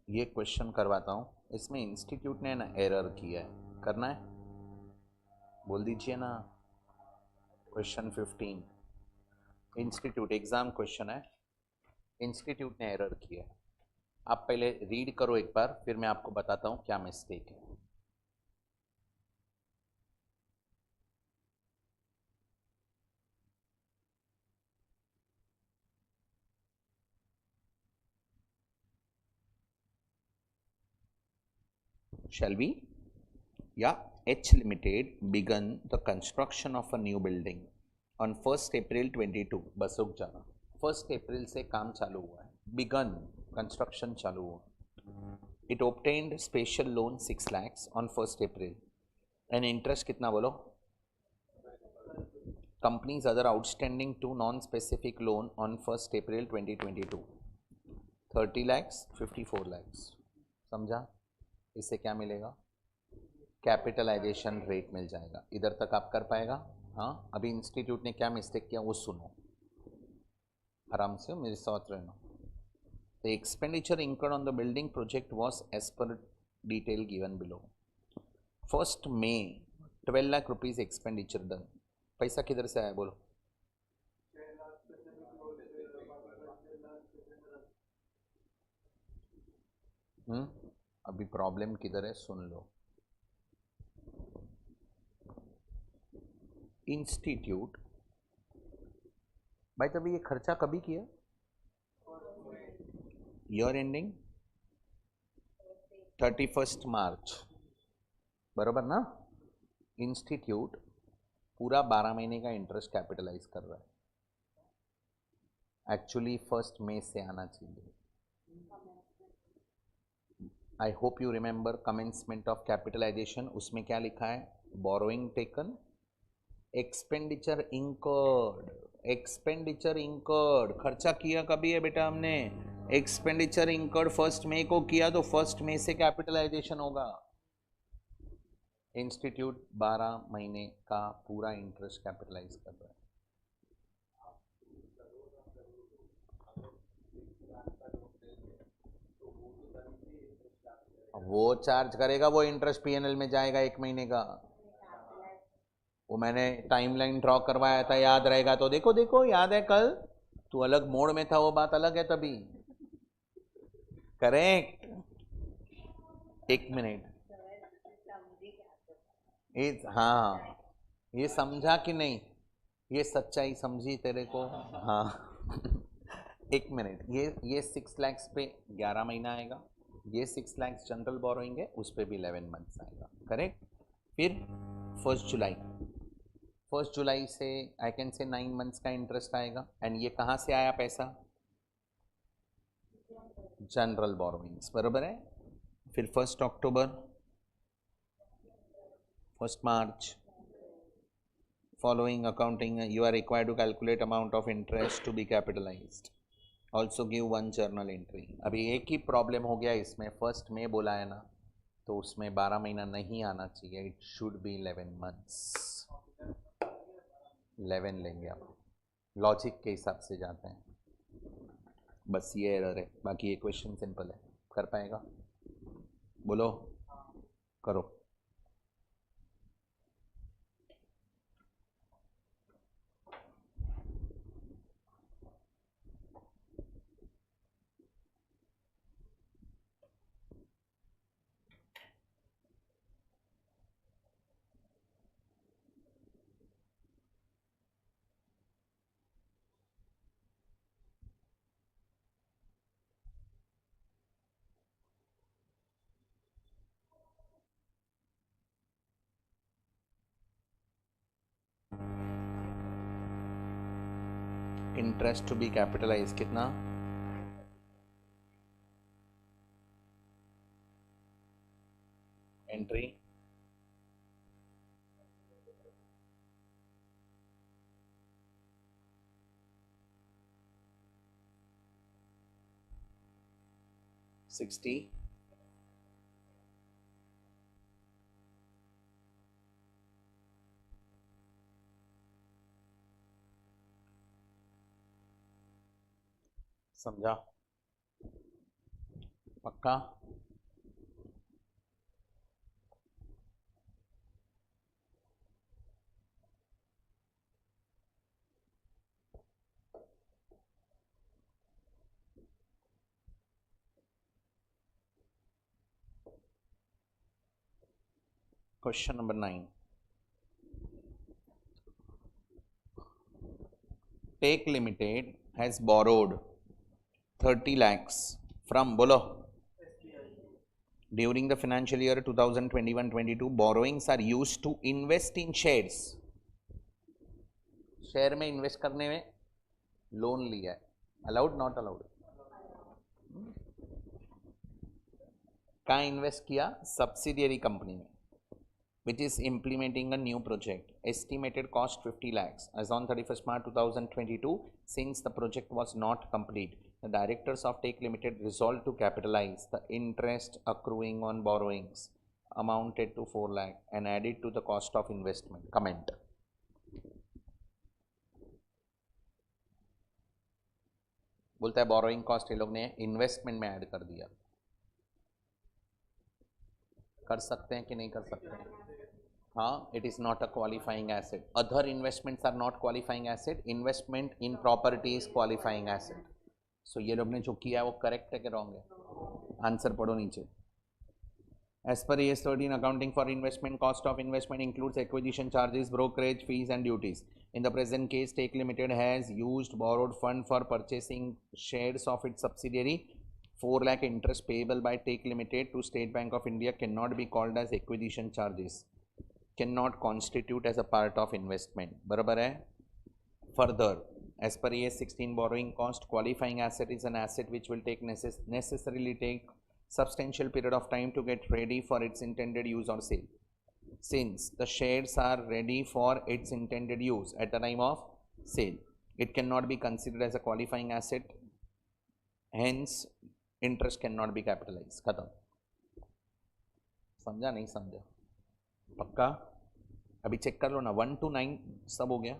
ये क्वेश्चन करवाता हूँ, इसमें इंस्टीट्यूट ने ना एरर किया है, करना है? बोल दीजिए ना। क्वेश्चन 15 इंस्टीट्यूट एग्जाम क्वेश्चन है, इंस्टीट्यूट ने एरर किया है। आप पहले रीड करो एक बार, फिर मैं आपको बताता हूँ क्या मिस्टेक है। Shall we? Yeah, H Limited begun the construction of a new building on 1st April 22. बस रुक जाना, 1st April से काम चालू हुआ है, begun कंस्ट्रक्शन चालू हुआ। It obtained special loan 6 lakhs on 1st April and interest कितना बोलो? Company's other outstanding to non-specific loan on 1st April 2022 30 lakhs 54 lakhs। समझा? इससे क्या मिलेगा? कैपिटलाइजेशन रेट मिल जाएगा। इधर तक आप कर पाएगा? हाँ। अभी इंस्टीट्यूट ने क्या मिस्टेक किया वो सुनो, आराम से मेरे साथ रहना। The expenditure incurred on the building project was as per detail given below. 1st May 12 lakh rupees expenditure done. पैसा किधर से आया बोलो? अभी प्रॉब्लम किधर है सुन लो। इंस्टीट्यूट भाई, तभी ये खर्चा कभी किया? ईयर एंडिंग 31st March, बराबर ना। इंस्टीट्यूट पूरा 12 महीने का इंटरेस्ट कैपिटलाइज कर रहा है, एक्चुअली 1st May से आना चाहिए। I hope you remember commencement of capitalisation, उसमें क्या लिखा है? Borrowing taken expenditure incurred, expenditure incurred, खर्चा किया कभी है बेटा हमने, एक्सपेंडिचर इंकर्ड 1 मई को किया तो 1 मई से कैपिटलाइजेशन होगा। इंस्टीट्यूट 12 महीने का पूरा इंटरेस्ट कैपिटलाइज कर रहा है। वो चार्ज करेगा, वो इंटरेस्ट पीएनएल में जाएगा 1 महीने का। वो मैंने टाइमलाइन ड्रॉ करवाया था, याद रहेगा तो देखो, देखो याद है, कल तू अलग मोड में था, वो बात अलग है तभी। करेक्ट, 1 मिनट, हाँ ये समझा कि नहीं, ये सच्चाई समझी तेरे को, हाँ 1 मिनट, ये 6 lakhs पे 11 महीना आएगा, ये 6 lakhs जनरल बोरोइंग है, उस पर भी 11 months आएगा, करेक्ट। फिर 1 जुलाई से आई कैन से 9 months का इंटरेस्ट आएगा। एंड ये कहाँ से आया पैसा, जनरल बोरोइंग्स, बराबर है। फिर 1 अक्टूबर, 1 मार्च, following accounting you are required to calculate amount of interest to be capitalized, also give one journal entry। अभी एक ही प्रॉब्लम हो गया इसमें, 1 मई बोला है ना, तो उसमें 12 महीना नहीं आना चाहिए, इट शुड बी 11 months, 11 लेंगे आप, लॉजिक के हिसाब से जाते हैं, बस ये एरर है, बाकी ये क्वेश्चन सिंपल है, कर पाएगा, बोलो करो। इंटरेस्ट टू बी कैपिटलाइज कितना, एंट्री $60, समझा, पक्का। Question number 9, Tech limited has borrowed 30 lakhs from, बोलो, during the financial year 2021-22 borrowings are used to invest in shares, share में इन्वेस्ट करने में लोन लिया है, अलाउड नॉट अलाउड, कहाँ इन्वेस्ट किया, सब्सिडियरी कंपनी में, which is implementing a new project, estimated cost 50 lakhs as on 31st March 2022. Since the project was not complete, the directors of Take Limited resolved to capitalize the interest accruing on borrowings amounted to 4 lakh and added to the cost of investment. Comment. बोलता है borrowing cost ये लोग ने investment में add कर दिया, कर सकते हैं कि नहीं कर सकते हैं, हाँ, it is not a qualifying asset, other investments are not qualifying asset, investment in property is qualifying asset, so ये लोग ने जो किया है वो करेक्ट है कि रॉन्ग है, आंसर पढ़ो नीचे। As per AS 13, accounting for investment, cost of investment includes acquisition charges, brokerage fees and duties. In the present case, Take Limited has used borrowed fund for purchasing shares of its subsidiary. 4 lakh interest payable by Take Limited to State Bank of India cannot be called as acquisition charges, cannot constitute as a part of investment, बराबर है। Further, as per AS 16, borrowing cost, qualifying asset is an asset which will take necessarily take substantial period of time to get ready for its intended use or sale. since the shares are ready for its intended use at the time of sale, it cannot be considered as a qualifying asset, hence interest cannot be capitalized. खत्म. समझा नहीं समझा? पक्का? अभी check कर लो ना. 1 to 9 सब हो गया.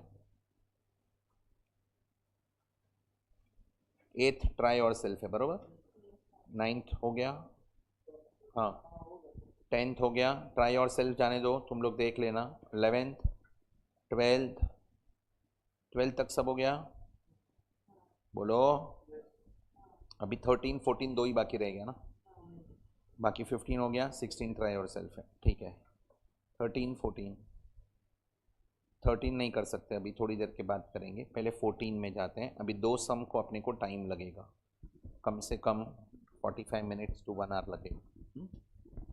8th ट्राई और सेल्फ है बरोबर. 9th हो गया. हाँ 10th हो गया. ट्राई और सेल्फ जाने दो, तुम लोग देख लेना. 11th 12th तक सब हो गया. बोलो. अभी 13 14 दो ही बाकी रह गया ना. बाकी 15 हो गया. 16 ट्राई और सेल्फ है. ठीक है. 13 14 13 नहीं कर सकते अभी, थोड़ी देर के बाद करेंगे. पहले 14 में जाते हैं. अभी दो सम को अपने को टाइम लगेगा, कम से कम 45 मिनट्स टू 1 आवर लगेगा.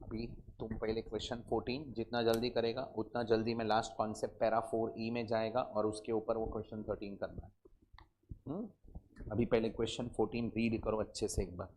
अभी तुम पहले क्वेश्चन 14 जितना जल्दी करेगा उतना जल्दी में लास्ट कॉन्सेप्ट पैरा 4E में जाएगा और उसके ऊपर वो क्वेश्चन 13 करना है. अभी पहले क्वेश्चन 14 रीड करो अच्छे से एक बार.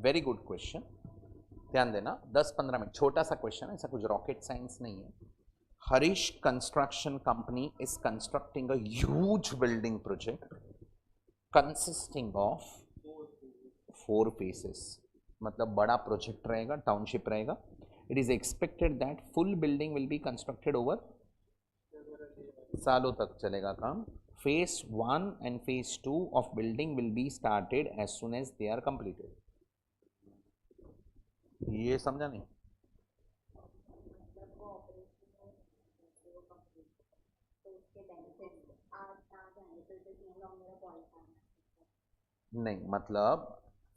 Very good question. ध्यान देना. 10-15 मिनट छोटा सा क्वेश्चन है, ऐसा कुछ रॉकेट साइंस नहीं है. Harish Construction Company is constructing a huge building project consisting of 4 phases. मतलब बड़ा प्रोजेक्ट रहेगा, टाउनशिप रहेगा. It is expected that full building will be constructed over सालों तक चलेगा काम. Phase 1 and phase 2 of building will be started as soon as they are completed. ये समझा नहीं? नहीं, मतलब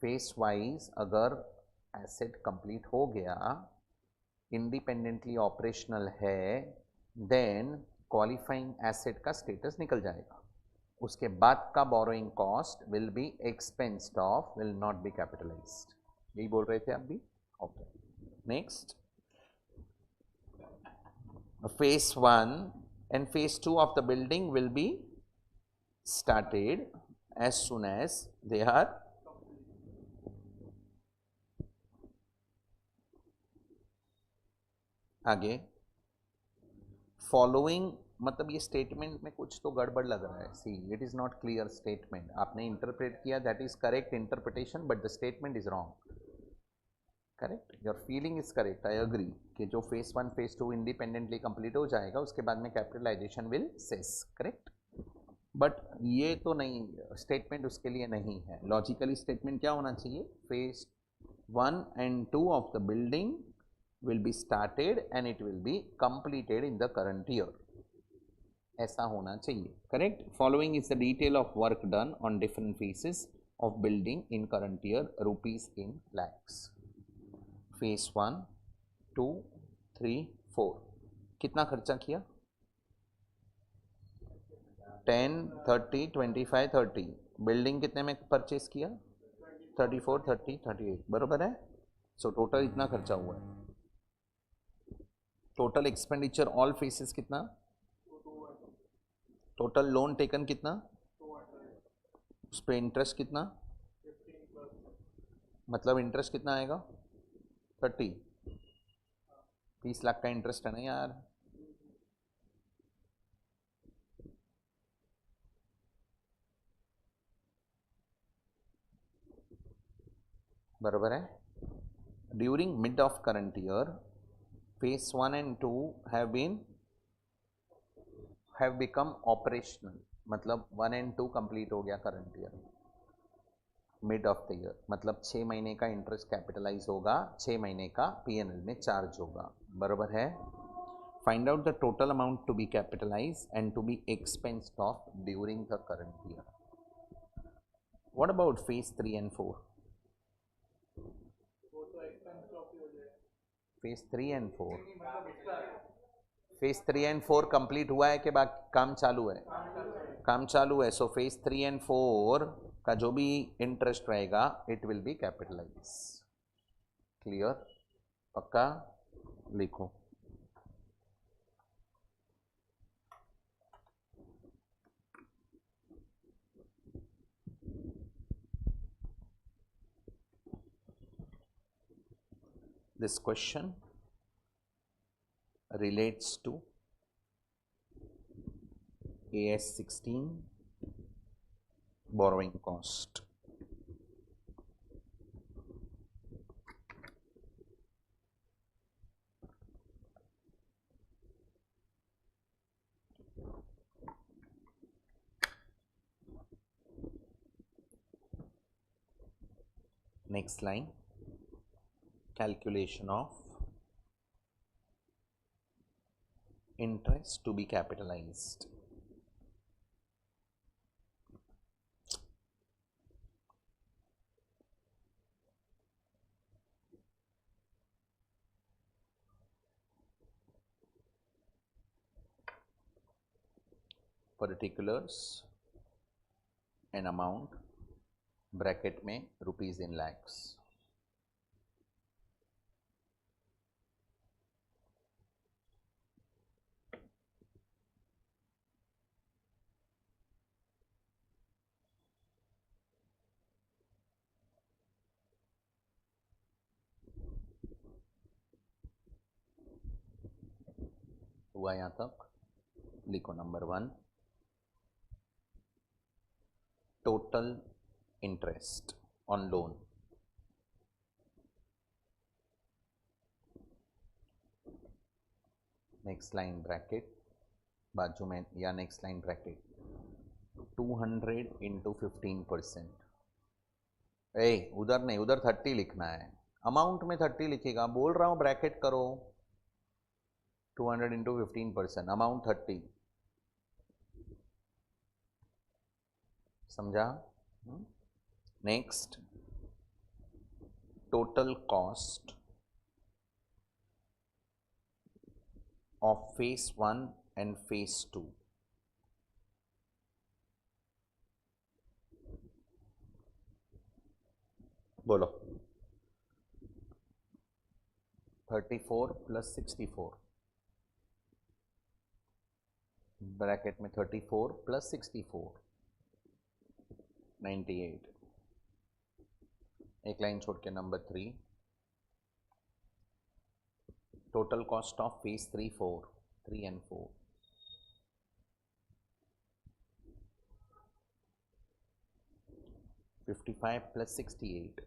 फेस वाइज अगर एसेट कंप्लीट हो गया, इंडिपेंडेंटली ऑपरेशनल है, देन क्वालिफाइंग एसेट का स्टेटस निकल जाएगा. उसके बाद का borrowing cost will be expensed off, will not be capitalised. यही बोल रहे थे आप भी. Okay, next. Phase 1 and phase 2 of the building will be started as soon as they are आगे. फॉलोइंग मतलब ये स्टेटमेंट में कुछ तो गड़बड़ लग रहा है. See, it is not clear statement. आपने इंटरप्रेट किया, that is correct interpretation, but the statement is wrong. Correct, your feeling is correct, I agree कि जो फेज 1 फेज 2 इंडिपेंडेंटली कंप्लीट हो जाएगा, उसके बाद में capitalisation will cease. Correct, but ये तो नहीं, स्टेटमेंट उसके लिए नहीं है. लॉजिकली स्टेटमेंट क्या होना चाहिए? Phase 1 and 2 of the building will be started and it will be completed in the current year. ऐसा होना चाहिए. Correct. Following is the detail of work done on different phases of building in current year, rupees in lakhs. Phase 1 2 3 4 कितना खर्चा किया? 10 30 25 30. Building कितने में purchase किया? 34 30 38. बरोबर है. सो टोटल इतना खर्चा हुआ है. टोटल एक्सपेंडिचर ऑल फेसेस कितना? टोटल लोन टेकन कितना? उस पर इंटरेस्ट कितना? मतलब इंटरेस्ट कितना आएगा? 30. 30 लाख का इंटरेस्ट है ना यार. बराबर है. During mid of current year, phase 1 and 2 have become operational. मतलब 1 and 2 कंप्लीट हो गया current year. Mid of the year मतलब 6 महीने का इंटरेस्ट कैपिटलाइज होगा, 6 महीने का पीएनएल में चार्ज होगा. बराबर है. Find out the total amount to be capitalise and to be expensed off during the current year. What about phase 3 and 4? Phase 3 and 4, phase 3 and 4 complete हुआ है कि बाकी काम चालू है? काम चालू है. सो फेज 3 and 4 का जो भी इंटरेस्ट रहेगा, it will be capitalise. Clear? पक्का? लिखो. This question relates to AS 16 borrowing cost. Next line, calculation of interest to be capitalized. Particulars and amount bracket में रुपीज इन लैक्स. हुआ यहाँ तक? लिखो number 1, total interest on loan, next line bracket बाजू में या नेक्स्ट लाइन ब्रैकेट 200 इंटू 15%। ए उधर नहीं, उधर 30 लिखना है, अमाउंट में 30 लिखेगा, बोल रहा हूँ ब्रैकेट करो। 200 इंटू 15%, अमाउंट 30, समझा? Next, total cost of phase 1 and phase 2, बोलो। 34 प्लस 64, ब्रैकेट में 34 प्लस 64 98। एक लाइन छोड़ के number 3, total cost of phase 3 and 4, $55 plus $68,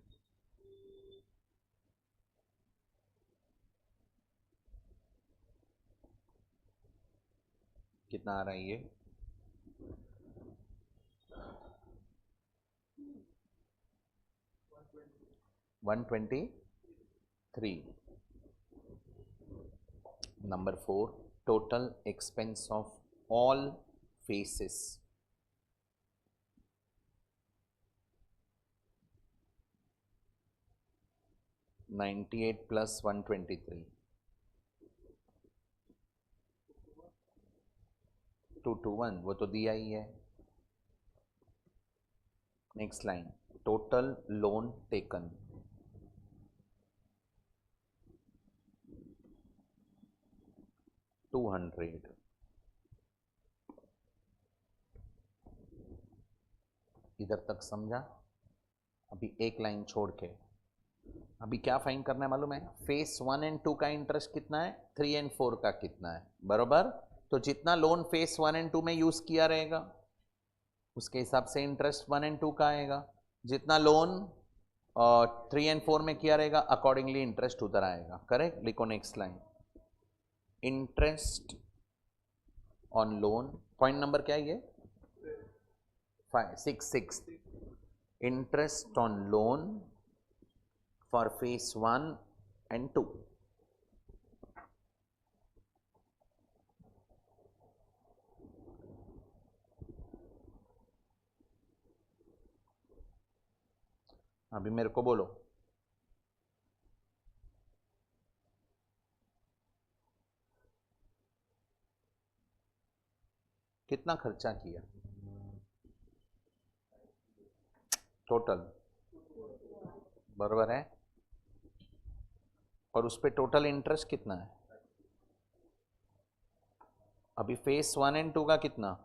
कितना आ रहा है ये? 123। Number 4, total expense of all phases, 98 plus 123, 221, वो तो दिया ही है। Next line, total loan taken, $200। इधर तक समझा? अभी एक लाइन छोड़ के अभी क्या फाइंड करना है मालूम है? फेस 1 एंड 2 का इंटरेस्ट कितना है, 3 एंड 4 का कितना है, बरोबर? तो जितना लोन फेस 1 एंड 2 में यूज किया रहेगा उसके हिसाब से इंटरेस्ट 1 एंड 2 का आएगा। जितना लोन 3 एंड 4 में किया रहेगा अकॉर्डिंगली इंटरेस्ट उधर आएगा। करेक्ट? लिखो next line, interest on loan, point number क्या है ये? 6 interest on loan for face 1 and 2। अभी मेरे को बोलो, कितना खर्चा किया टोटल, बराबर है? और उस पे टोटल इंटरेस्ट कितना है? अभी फेस 1 एंड 2 का कितना?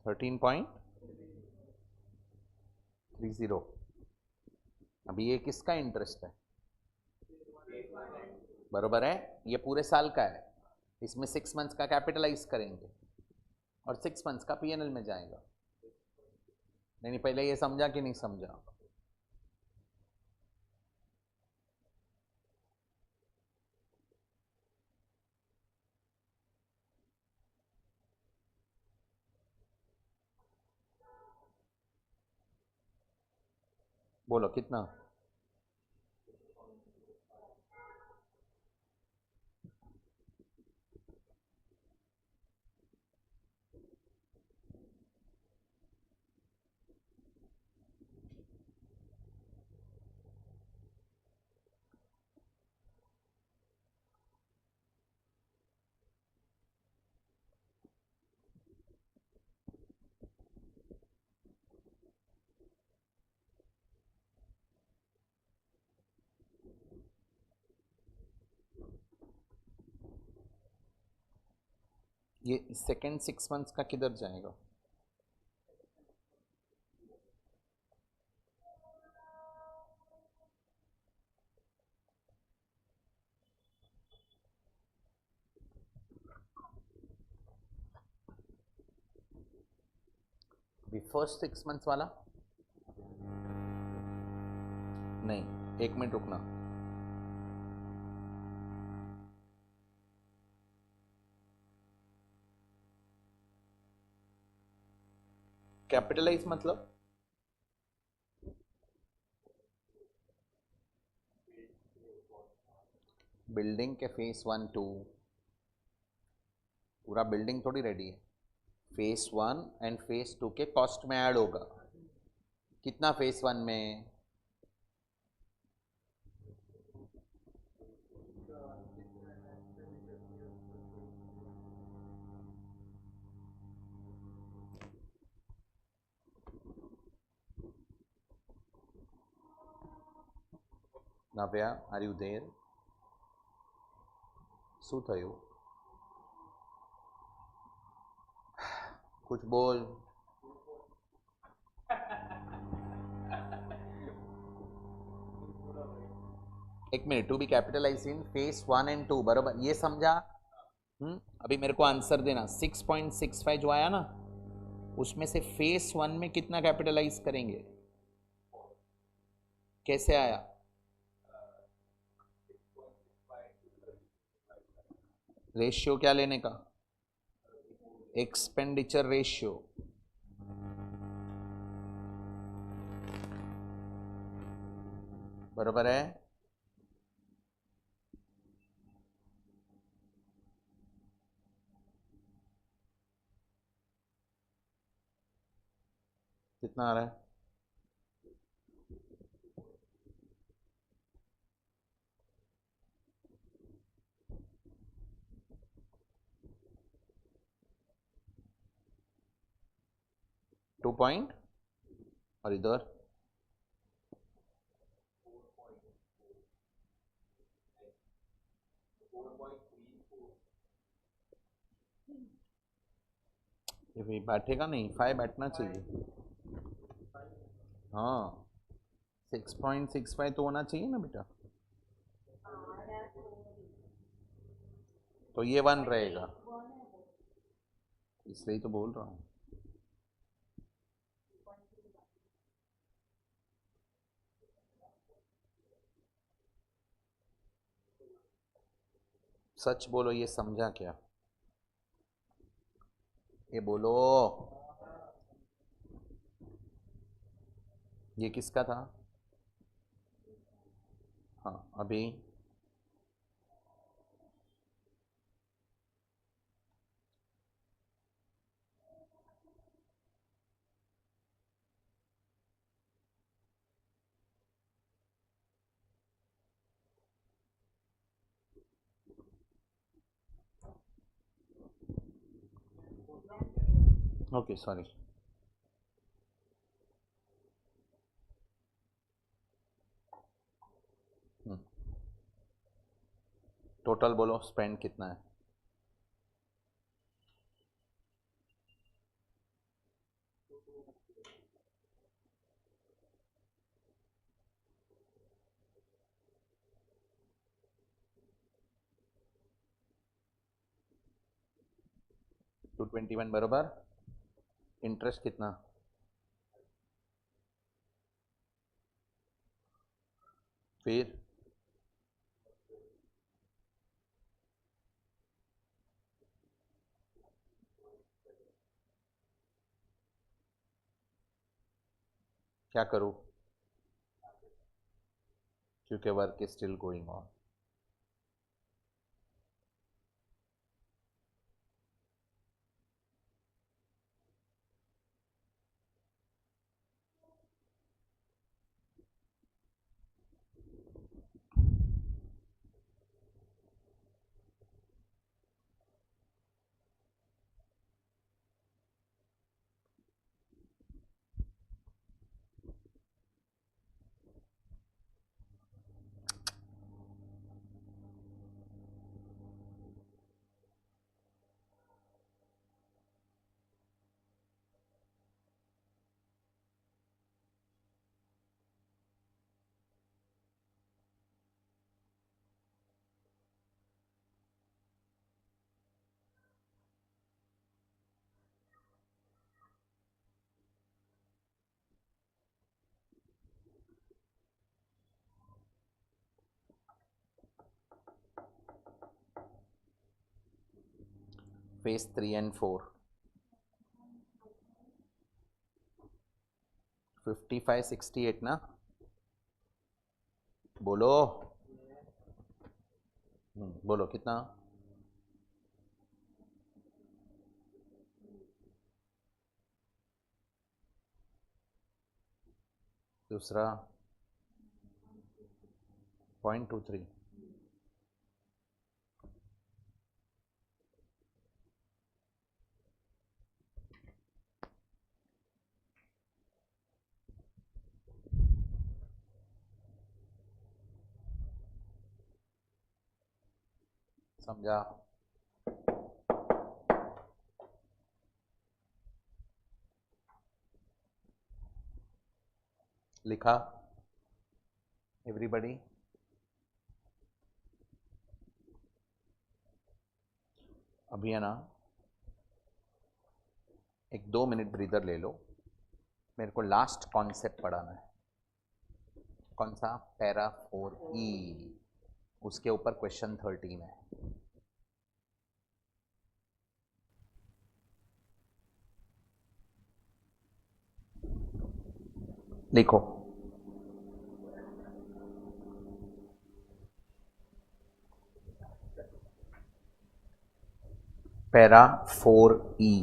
$13.30। अभी ये किसका इंटरेस्ट है? बरोबर है? ये पूरे साल का है, इसमें 6 मंथ्स का कैपिटलाइज करेंगे और 6 मंथ्स का पीएनएल में जाएगा। नहीं, पहले ये समझा कि नहीं समझा? बोलो कितना? ये सेकेंड 6 मंथ्स का किधर जाएगा? अभी फर्स्ट 6 मंथ्स वाला नहीं, 1 मिनट रुकना। कैपिटलाइज मतलब बिल्डिंग के फेस 1 2, पूरा बिल्डिंग थोड़ी रेडी है। फेस 1 एंड फेस 2 के कॉस्ट में ऐड होगा। कितना फेस 1 में? Navya, are you there? શું થયું? कुछ बोल। एक minute, to be capitalise in phase 1 and 2, बराबर, ये समझा? अभी मेरे को आंसर देना। 6.65 जो आया ना, उसमें से फेस 1 में कितना कैपिटलाइज करेंगे? कैसे आया? रेशियो क्या लेने का? Expenditure ratio. बराबर है? कितना आ रहा है? टू पॉइंट, और इधर ये भी बैठेगा नहीं, 5 बैठना चाहिए। हाँ, 6.65 तो होना चाहिए ना बेटा। तो ये 1 रहेगा, इसलिए तो बोल रहा हूँ। सच बोलो, ये समझा क्या? ये बोलो, ये किसका था? हाँ, अभी ओके, सॉरी। टोटल बोलो, स्पेंड कितना है? $221 बराबर। इंटरेस्ट कितना? फिर क्या करूँ? क्योंकि work is still going on. phase 3 and 4. 55 68 ना, बोलो बोलो कितना? दूसरा 0.23. समझा? लिखा एवरीबॉडी? अभी है ना, एक 2 मिनट ब्रीदर ले लो, मेरे को लास्ट कॉन्सेप्ट पढ़ाना है. कौन सा? Para 4E. उसके ऊपर क्वेश्चन 13 है. लिखो. Para 4E.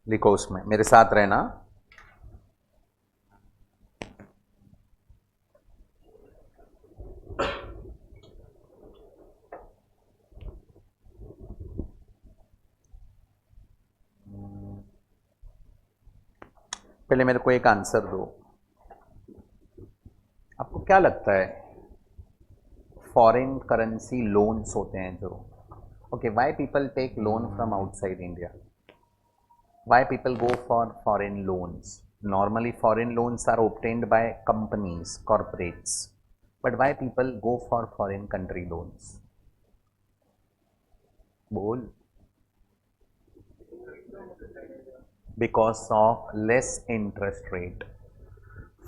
लिखो, उसमें मेरे साथ रहना. पहले मेरे को एक आंसर दो. आपको क्या लगता है फॉरेन करेंसी लोन्स होते हैं जो, okay, why people take loan from outside India? Why people go for foreign loans? Normally foreign loans are obtained by companies, corporates, but why people go for foreign country loans? बोल. Because of less interest rate.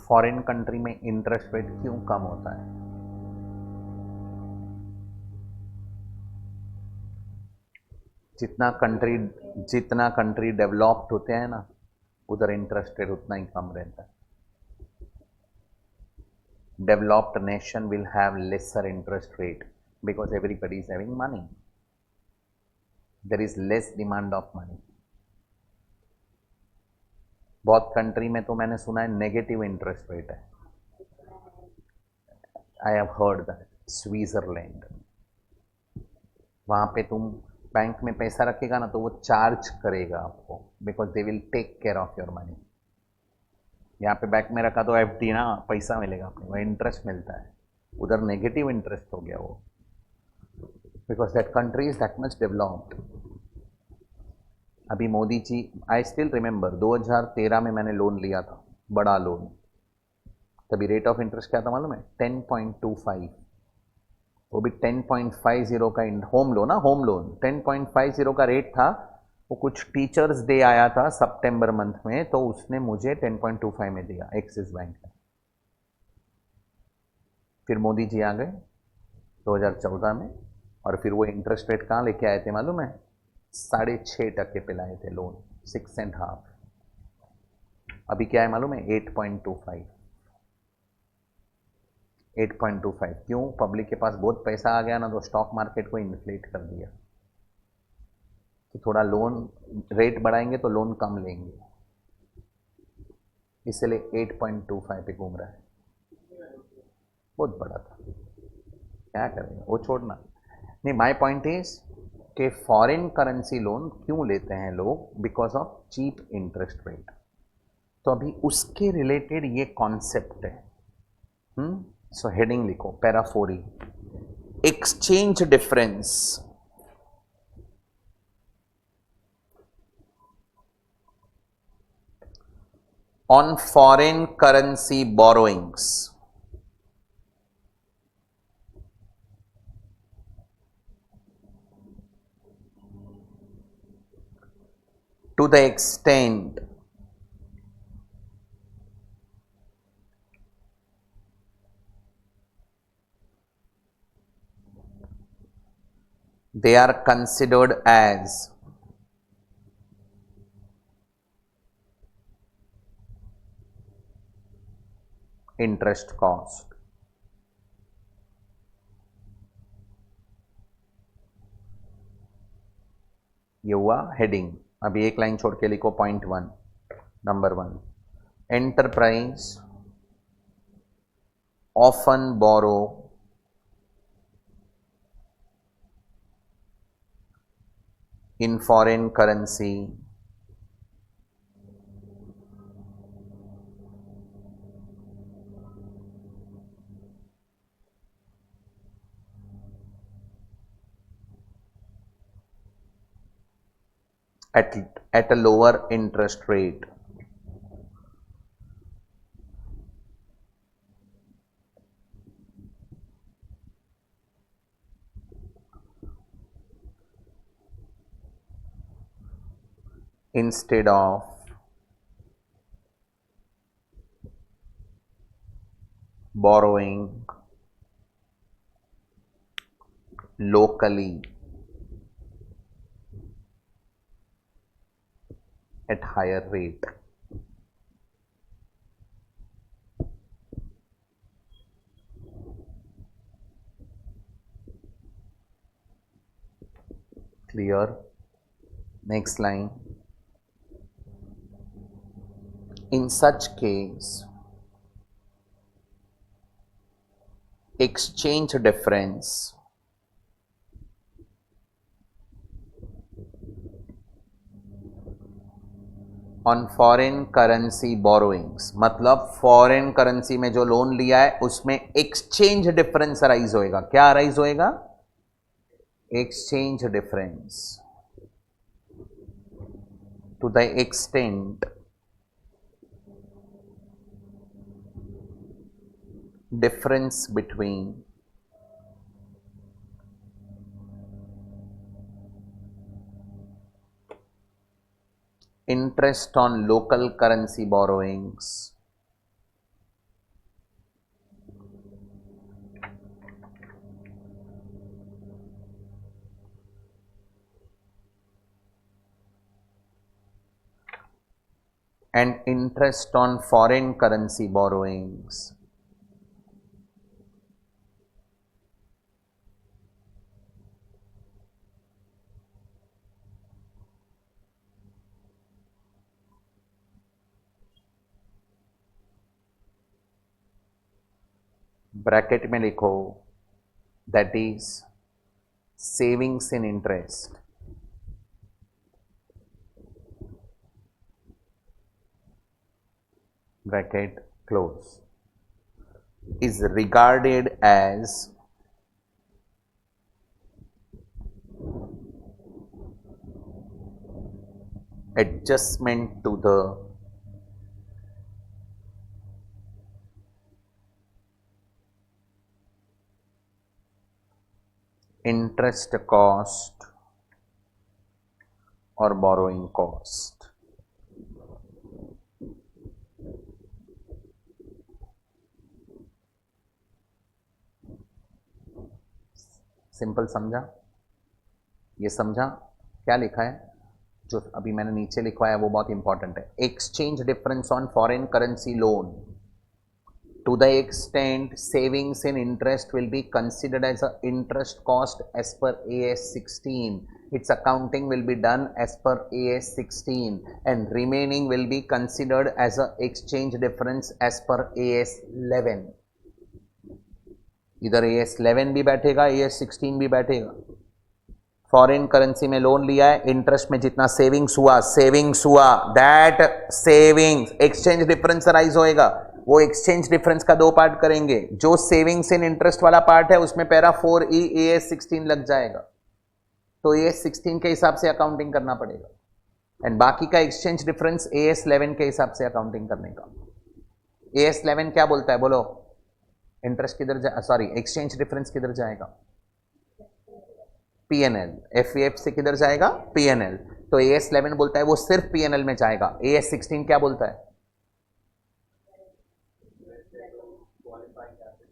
Foreign country में interest rate क्यों कम होता है? जितना country developed होते हैं ना, उधर इंटरेस्ट रेट उतना ही कम रहता है. Developed nation will have lesser interest rate because everybody is having money. There is less demand of money. बहुत कंट्री में तो मैंने सुना है नेगेटिव इंटरेस्ट रेट है. I have heard that. Switzerland, वहां पे तुम बैंक में पैसा रखेगा ना तो वो चार्ज करेगा आपको, because they will take care of your money. यहाँ पे बैंक में रखा तो एफडी ना, पैसा मिलेगा आपको, वो इंटरेस्ट मिलता है. उधर नेगेटिव इंटरेस्ट हो गया वो, because that country is that much developed. अभी Modi ji, I still remember 2013 में मैंने लोन लिया था, बड़ा लोन. तभी रेट ऑफ इंटरेस्ट क्या था मालूम है? 10.25. वो भी 10.50 का होम लोन. होम लोन 10.50 का रेट था. वो कुछ टीचर्स डे आया था सितंबर मंथ में, तो उसने मुझे 10.25 में दिया एक्सिस बैंक में. फिर मोदी जी आ गए 2014 में, और फिर वो इंटरेस्ट रेट कहाँ लेके आए थे मालूम है? 6.5% पे लाए थे लोन, 6.5. अभी क्या है मालूम है? 8.25. 8.25. क्यों? पब्लिक के पास बहुत पैसा आ गया ना, तो स्टॉक मार्केट को इन्फ्लेट कर दिया. तो थोड़ा लोन रेट बढ़ाएंगे तो लोन कम लेंगे, इसलिए 8.25 पे घूम रहा है. बहुत बड़ा था, क्या करेंगे, वो छोड़ना. नहीं, माय पॉइंट इज कि फॉरेन करेंसी लोन क्यों लेते हैं लोग? Because of cheap interest rate. तो अभी उसके रिलेटेड ये कॉन्सेप्ट है. सो हेडिंग लिखो, para 4E, exchange difference on foreign currency borrowings. To the extent they are considered as interest cost. ये हुआ हेडिंग. अभी एक लाइन छोड़ के लिखो point 1. Number 1, enterprise often borrow in foreign currency at a lower interest rate. Instead of borrowing locally at higher rate. Clear? Next line. In such case, exchange difference on foreign currency borrowings, मतलब foreign currency में जो loan लिया है उसमें exchange difference arise होएगा. क्या arise होएगा? Exchange difference to the extent difference between interest on local currency borrowings and interest on foreign currency borrowings bracket में लिखो that is savings in interest bracket close is regarded as adjustment to the interest cost or borrowing cost. Simple समझा? ये समझा? क्या लिखा है? जो अभी मैंने नीचे लिखवाया है वो बहुत इंपॉर्टेंट है. Exchange difference on foreign currency loan to the extent savings in interest will be considered as a interest cost as per AS 16. Its accounting will be done as per AS 16 and remaining will be considered as a exchange difference as per AS 11. इधर AS 11 भी बैठेगा, AS 16 भी बैठेगा. Foreign currency में loan लिया है, interest में जितना सेविंग्स हुआ that savings exchange difference rise होएगा. वो एक्सचेंज डिफरेंस का दो पार्ट करेंगे. जो सेविंग्स इन इंटरेस्ट वाला पार्ट है उसमें पैरा 4E AS 16 लग जाएगा, तो AS 16 के हिसाब से अकाउंटिंग करना पड़ेगा. एंड बाकी का एक्सचेंज डिफरेंस AS 11 के हिसाब से अकाउंटिंग करने का. AS 11 क्या बोलता है बोलो? इंटरेस्ट किधर सॉरी एक्सचेंज डिफरेंस किधर जाएगा? PNL. FEF से किधर जाएगा? PNL. तो AS 11 बोलता है वो सिर्फ PNL में जाएगा. AS 16 क्या बोलता है?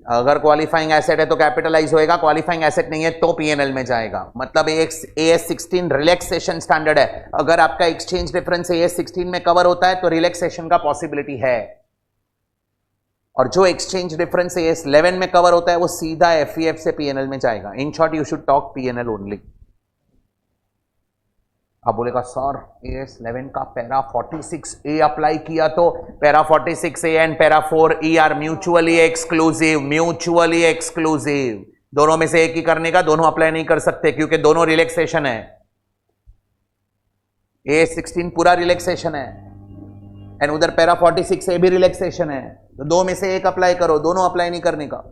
अगर क्वालिफाइंग एसेट है तो कैपिटलाइज होएगा, क्वालिफाइंग एसेट नहीं है तो पीएनएल में जाएगा। मतलब एएस 16 रिलैक्सेशन स्टैंडर्ड है। अगर आपका एक्सचेंज डिफरेंस एएस 16 में कवर होता है तो रिलैक्सेशन का पॉसिबिलिटी है, और जो एक्सचेंज डिफरेंस एएस 11 में कवर होता है वो सीधा एफईएफ से पीएनएल में जाएगा। In short you should talk PNL only. अब बोलेगा सर एएस 11 का पैरा 46A अप्लाई किया तो para 46A and para 4E are mutually exclusive. Mutually exclusive, दोनों में से एक ही करने का, दोनों अप्लाई नहीं कर सकते क्योंकि दोनों रिलैक्सेशन है। एएस 16 पूरा रिलैक्सेशन है एंड उधर पैरा 46A भी रिलैक्सेशन है, तो दो में से एक अप्लाई करो, दोनों अप्लाई नहीं करने का।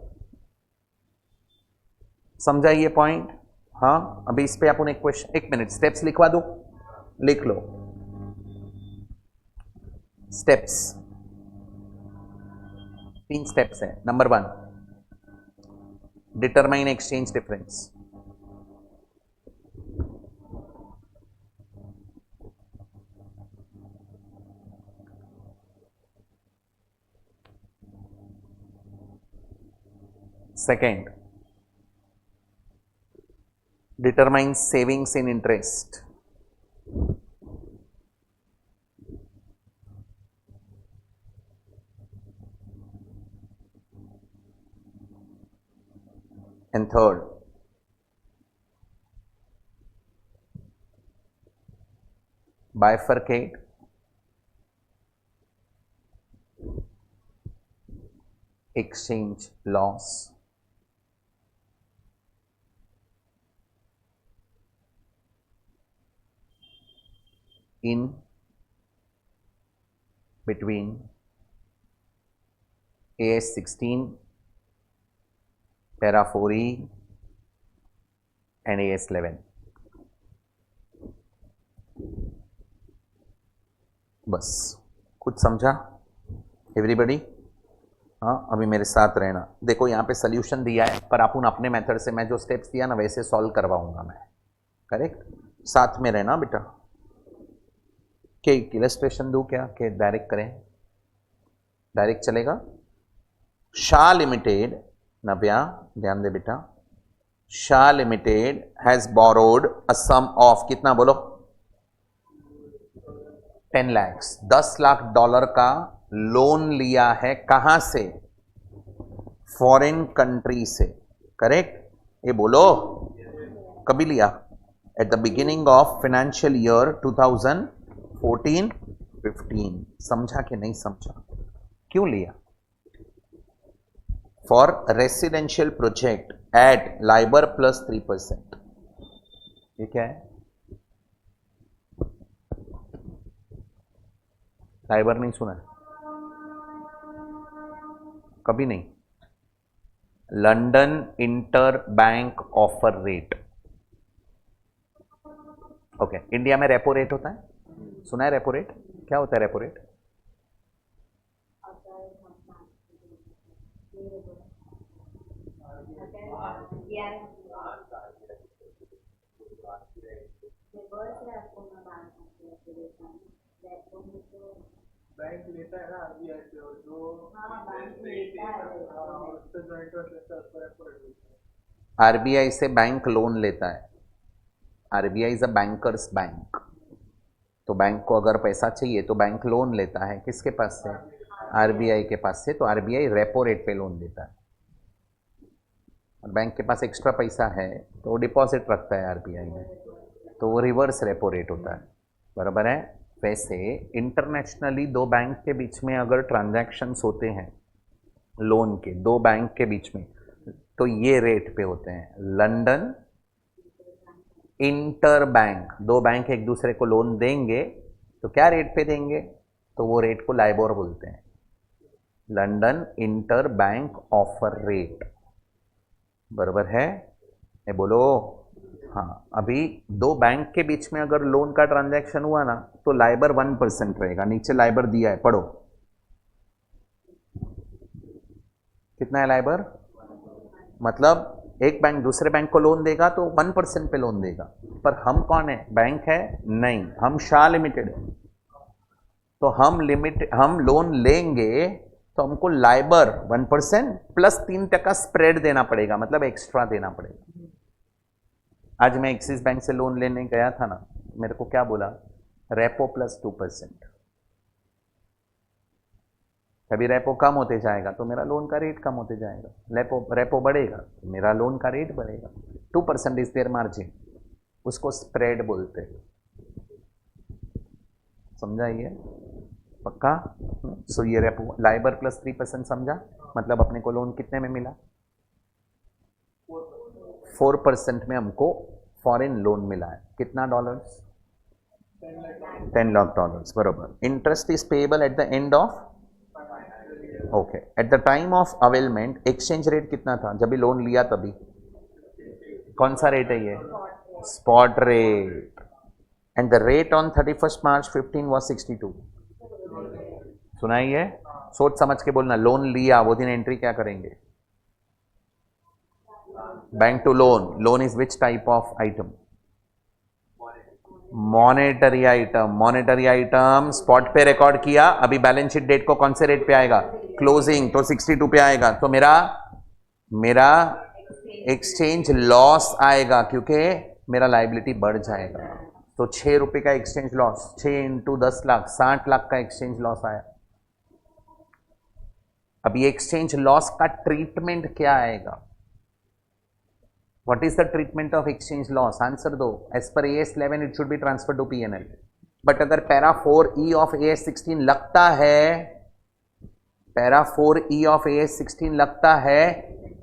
समझा ये पॉइंट? हाँ, अभी इस पे अपन एक क्वेश्चन, 1 मिनट, स्टेप्स लिखवा दो, लिख लो स्टेप्स। 3 स्टेप्स है। Number 1, determine exchange difference. Second, determine savings in interest. And third, bifurcate exchange loss in between AS 16, Para 4E and AS 11। बस, कुछ समझा एवरीबडी? हाँ, अभी मेरे साथ रहना। देखो यहाँ पे सोल्यूशन दिया है, पर अपन अपने मेथड से, मैं जो स्टेप्स दिया ना वैसे सॉल्व करवाऊंगा मैं, करेक्ट? साथ में रहना बेटा। के इलस्ट्रेशन दूं क्या, के डायरेक्ट करें? डायरेक्ट चलेगा। शाह लिमिटेड, नव्या ध्यान दे बेटा, Shah limited has borrowed a sum of, कितना बोलो? 10 लाख, 10 लाख डॉलर का लोन लिया है। कहां से? फॉरेन कंट्री से, करेक्ट? ये बोलो, कभी लिया? At the beginning of financial year 2014-15। समझा कि नहीं समझा? क्यों लिया? For residential project at LIBOR plus 3%। ये क्या है? लाइबर नहीं सुना? कभी नहीं? London inter bank offer rate. Okay, India में रेपो रेट होता है, सुना है रेपो रेट? क्या होता है रेपो रेट? बैंक लेता है ना आरबीआई से, और जो आरबीआई से बैंक लोन लेता है। RBI is a bankers bank. तो बैंक को अगर पैसा चाहिए तो बैंक लोन लेता है, किसके पास से? आरबीआई के पास से। तो आरबीआई रेपो रेट पे लोन देता है, और बैंक के पास एक्स्ट्रा पैसा है तो वो डिपॉजिट रखता है आरबीआई में, तो वो रिवर्स रेपो रेट होता है। बराबर है? वैसे इंटरनेशनली दो बैंक के बीच में अगर ट्रांजैक्शंस होते हैं लोन के, दो बैंक के बीच में, तो ये रेट पे होते हैं। लंदन इंटर बैंक, दो बैंक एक दूसरे को लोन देंगे तो क्या रेट पे देंगे? तो वो रेट को लाइबोर बोलते हैं, London inter bank offer rate. बराबर है? ये बोलो। हाँ, अभी दो बैंक के बीच में अगर लोन का ट्रांजैक्शन हुआ ना तो लाइबर 1% रहेगा। नीचे लाइबर दिया है, पढ़ो कितना है लाइबर। मतलब एक बैंक दूसरे बैंक को लोन देगा तो 1% पे लोन देगा। पर हम कौन है? बैंक है? नहीं, हम शाह लिमिटेड है। तो हम लोन लेंगे तो हमको लाइबर 1% प्लस 3% स्प्रेड देना पड़ेगा, मतलब एक्स्ट्रा देना पड़ेगा। आज मैं एक्सिस बैंक से लोन लेने गया था ना, मेरे को क्या बोला, रेपो प्लस 2%। कभी रेपो कम होते जाएगा तो मेरा लोन का रेट कम होते जाएगा, रेपो बढ़ेगा तो मेरा लोन का रेट बढ़ेगा। 2% इज देयर मार्जिन, उसको स्प्रेड बोलते हैं। समझा ये? पक्का? सो ये रेपो लाइबर प्लस 3% समझा, मतलब अपने को लोन कितने में मिला? 4% में हमको फॉरेन लोन मिला है। कितना डॉलर्स? 10 लाख डॉलर्स, बरोबर। Interest is payable at the end of, okay, at the time of availment exchange rate कितना था जब भी लोन लिया? तभी कौन सा रेट है ये? Spot rate. And the rate on 31 March 15 was 62। सुनाइए, सोच समझ के बोलना। लोन लिया वो दिन एंट्री क्या करेंगे? Bank to loan. Loan is which type of item? Monetary item. Monetary item spot पे रिकॉर्ड किया, अभी बैलेंस शीट डेट को कौन से रेट पे आएगा? क्लोजिंग, तो 62 पे आएगा। तो मेरा एक्सचेंज लॉस आएगा क्योंकि मेरा लाइबिलिटी बढ़ जाएगा। तो 6 रुपए का exchange loss, 6 into 10 lakh, 60 lakh का एक्सचेंज लॉस आया। अभी एक्सचेंज लॉस का ट्रीटमेंट क्या आएगा? What is the treatment of exchange loss? Answer दो। As per AS 11 it should be transferred to P&L. But अगर पैरा 4E of AS 16 लगता है, पैरा 4E of AS 16 लगता है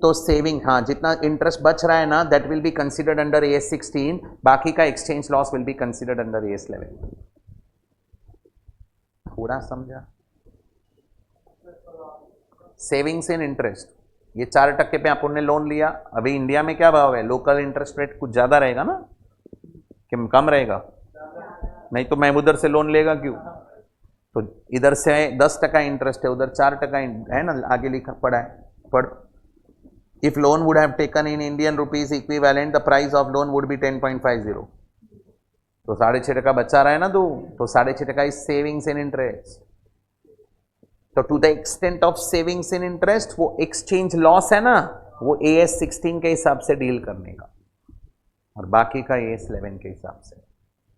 तो सेविंग, हाँ, जितना इंटरेस्ट बच रहा है ना, that will be considered under AS 16, बाकी का exchange loss will be considered under AS 11। पूरा समझा? सेविंग्स इन इंटरेस्ट, ये 4% पे आपने लोन लिया। अभी इंडिया में क्या भाव है? लोकल इंटरेस्ट रेट कुछ ज़्यादा रहेगा ना कि कम रहेगा? नहीं तो मैं उधर से लोन लेगा क्यों? तो इधर से 10% इंटरेस्ट है, उधर 4% है ना, आगे लिखा पड़ा है, पढ़। If loan would have taken in Indian rupees equivalent the price of loan would be 10.50। तो 6.5% बचा रहा है ना तू, तो 6.5% इज सेविंग्स इन इंटरेस्ट। तो to the extent of savings in interest, वो एक्सचेंज लॉस है ना, वो AS 16 के हिसाब से डील करने का, और बाकी का AS 11 के हिसाब से।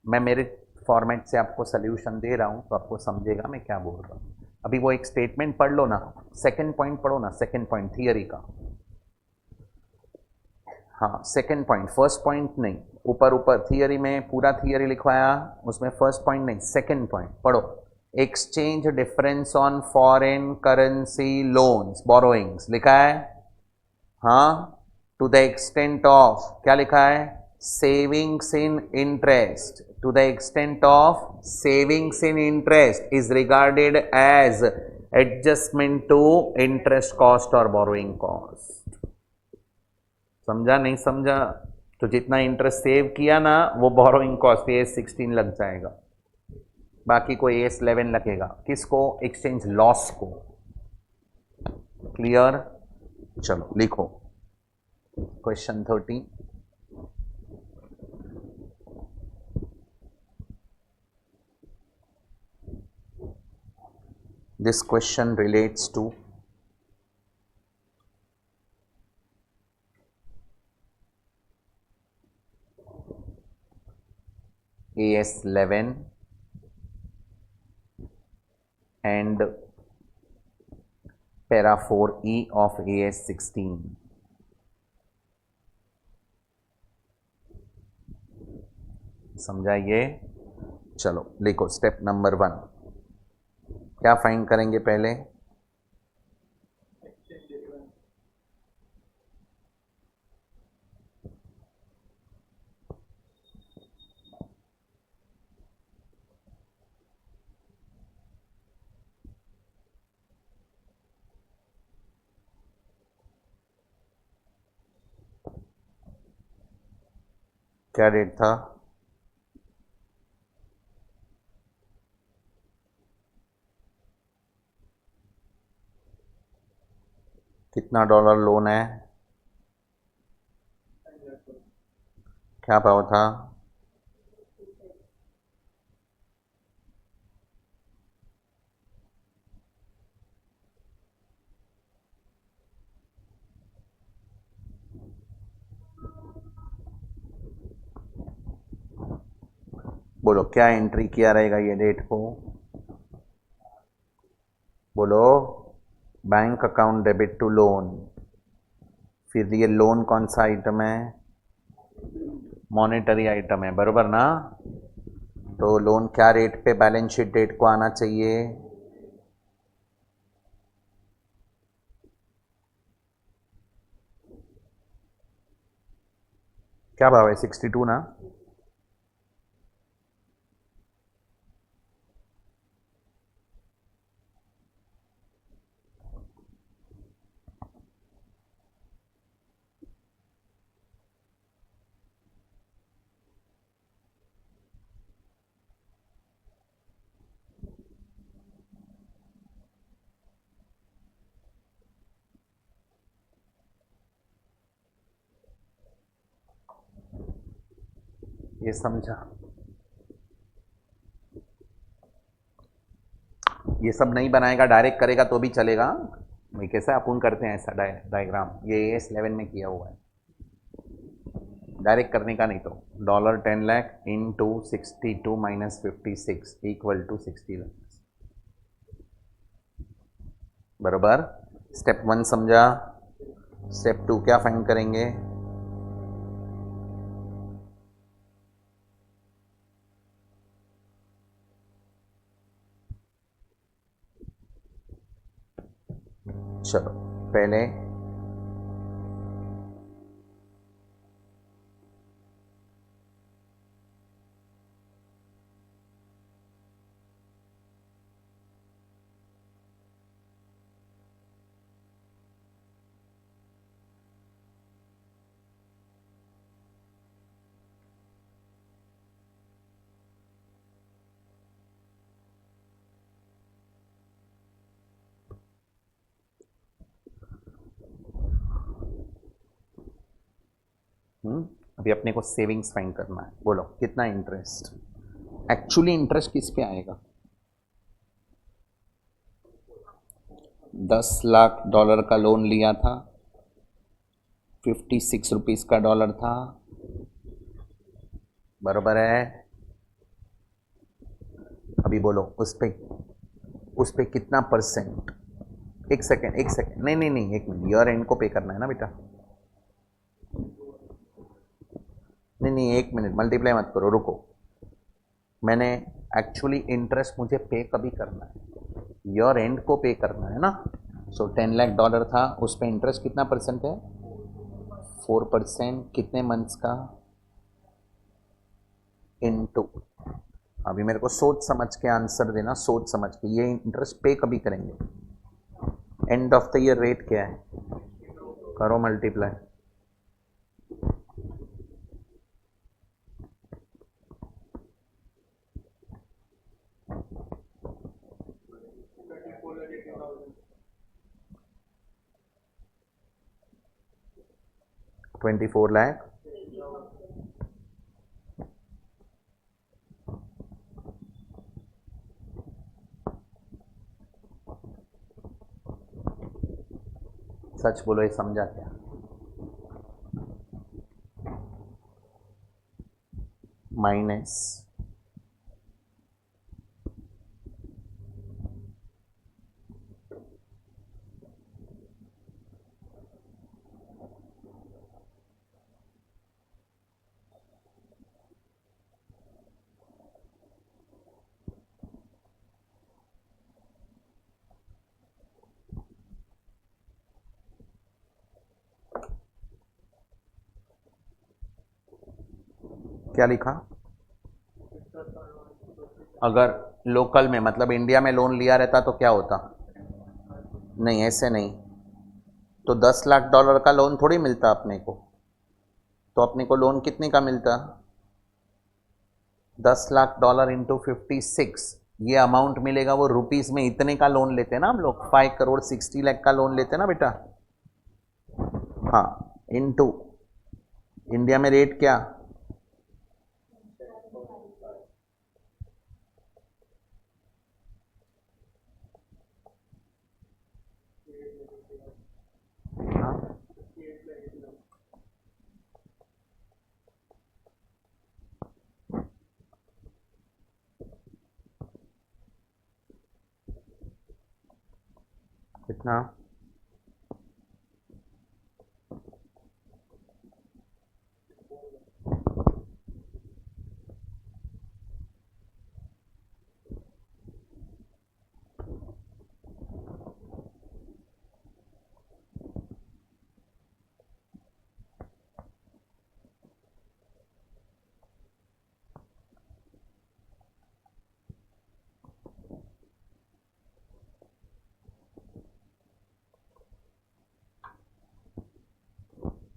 मैं मेरे फॉर्मेट से आपको सोल्यूशन दे रहा हूं तो आपको समझेगा मैं क्या बोल रहा हूं। अभी वो एक स्टेटमेंट पढ़ लो ना, सेकंड पॉइंट पढ़ो ना, सेकंड पॉइंट थियरी का। हाँ, सेकंड पॉइंट, फर्स्ट पॉइंट नहीं। ऊपर थियरी में पूरा थियरी लिखवाया, उसमें फर्स्ट पॉइंट नहीं, सेकंड पॉइंट पढ़ो। Exchange difference on foreign currency loans borrowings लिखा है, हाँ, टू द एक्सटेंट ऑफ, क्या लिखा है? Savings in interest. To the extent of savings in interest is regarded as adjustment to interest cost और borrowing cost. समझा नहीं समझा? तो जितना इंटरेस्ट सेव किया ना, वो बोरोइंग कॉस्ट AS 16 लग जाएगा, बाकी को AS 11 लगेगा। किसको? एक्सचेंज लॉस को। क्लियर? चलो लिखो question 13। This question relates to AS 11 and para 4E of AS 16। समझाइए? चलो लिखो स्टेप नंबर 1। क्या फाइंड करेंगे पहले? क्या रेट था? कितना डॉलर लोन है? क्या भाव था? बोलो क्या एंट्री किया रहेगा ये डेट को, बोलो bank account debit to loan. फिर ये लोन कौन सा आइटम है, मॉनेटरी आइटम है, बरोबर ना। तो लोन क्या रेट पे बैलेंस शीट डेट को आना चाहिए, क्या भाव है 62 ना। ये समझा, ये सब नहीं बनाएगा डायरेक्ट करेगा तो भी चलेगा। भाई कैसा अपन करते हैं ऐसा डायग्राम, ये AS11 में किया हुआ है, डायरेक्ट करने का नहीं। तो $10 lakh into 62 minus 56 equal to 60 lakh, बराबर। स्टेप 1 समझा, स्टेप 2 क्या फाइंड करेंगे, चलो पहले अभी अपने को सेविंग्स फाइंड करना है। बोलो कितना इंटरेस्ट, एक्चुअली इंटरेस्ट किस पे आएगा, $10 लाख का लोन लिया था, 56 रुपीज़ का डॉलर था, बराबर है। अभी बोलो उस पे कितना परसेंट, एक सेकेंड, नहीं नहीं नहीं, एक मिनट, ईयर एंड को पे करना है ना बेटा, नहीं नहीं एक मिनट, मल्टीप्लाई मत करो, रुको। मैंने एक्चुअली इंटरेस्ट मुझे पे कभी करना है, ईयर एंड को पे करना है ना। सो $10 लाख था, उस पर इंटरेस्ट कितना परसेंट है, 4%, कितने मंथ्स का, इनटू। अभी मेरे को सोच समझ के आंसर देना, सोच समझ के। ये इंटरेस्ट पे कभी करेंगे, end of the year rate क्या है, करो मल्टीप्लाई। $24 लाख, सच बोलो ये समझा क्या, माइनस क्या लिखा, अगर लोकल में मतलब इंडिया में लोन लिया रहता तो क्या होता, नहीं ऐसे नहीं, तो $10 लाख का लोन थोड़ी मिलता अपने को, तो अपने को लोन कितने का मिलता, $10 लाख इंटू 56, ये अमाउंट मिलेगा वो रुपीस में, इतने का लोन लेते हैं ना हम लोग, 5 करोड़ 60 लाख का लोन लेते हैं ना बेटा। हाँ, इनटू इंडिया में रेट क्या, हाँ, कितना?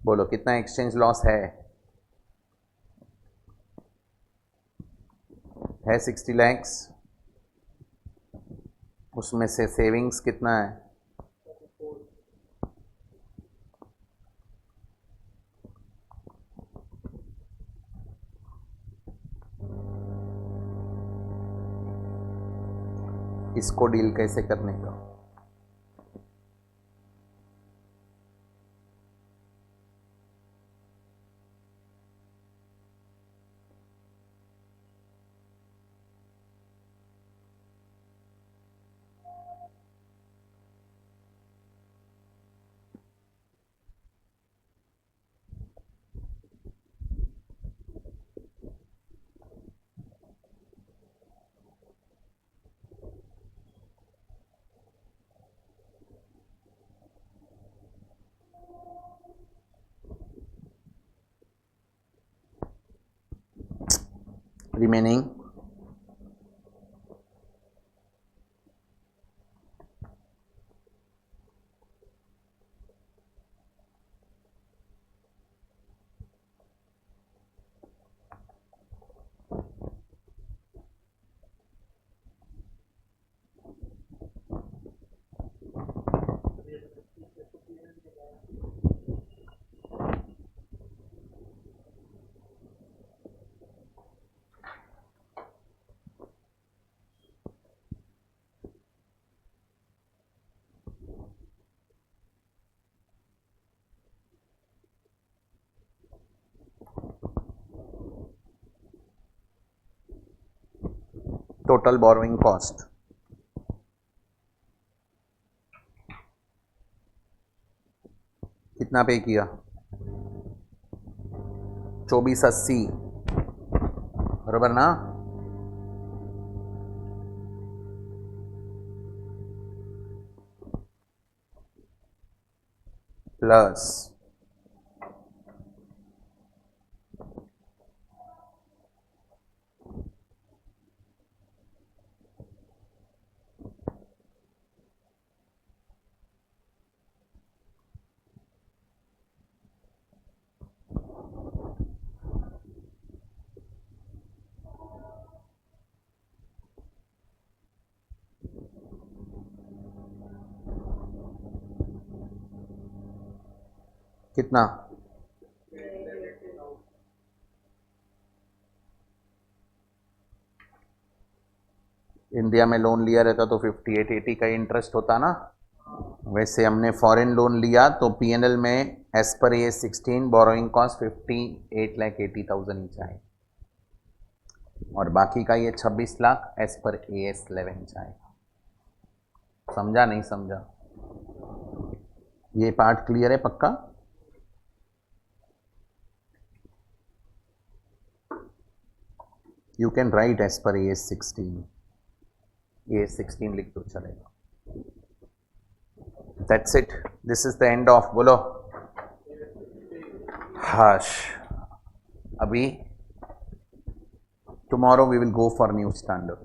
बोलो कितना एक्सचेंज लॉस है 60 लैक्स, उसमें से सेविंग्स कितना है? इसको डील कैसे करने का? रिमेनिंग टोटल बोरोइंग कॉस्ट कितना पे किया? 2480 बराबर ना? प्लस कितना? इंडिया में लोन लिया रहता तो 5880 का इंटरेस्ट होता ना। वैसे हमने फॉरेन लोन लिया तो पीएनएल में as per AS 16 borrowing cost 58,80,000 ही आए और बाकी का ये 26 लाख एज पर AS 11 आएगा। समझा नहीं समझा? ये पार्ट क्लियर है पक्का? You can write as per AS 16. AS 16 लिख दो चलेगा। That's it. This is the end of बोलो Harsh. अभी tomorrow we will go for new standard.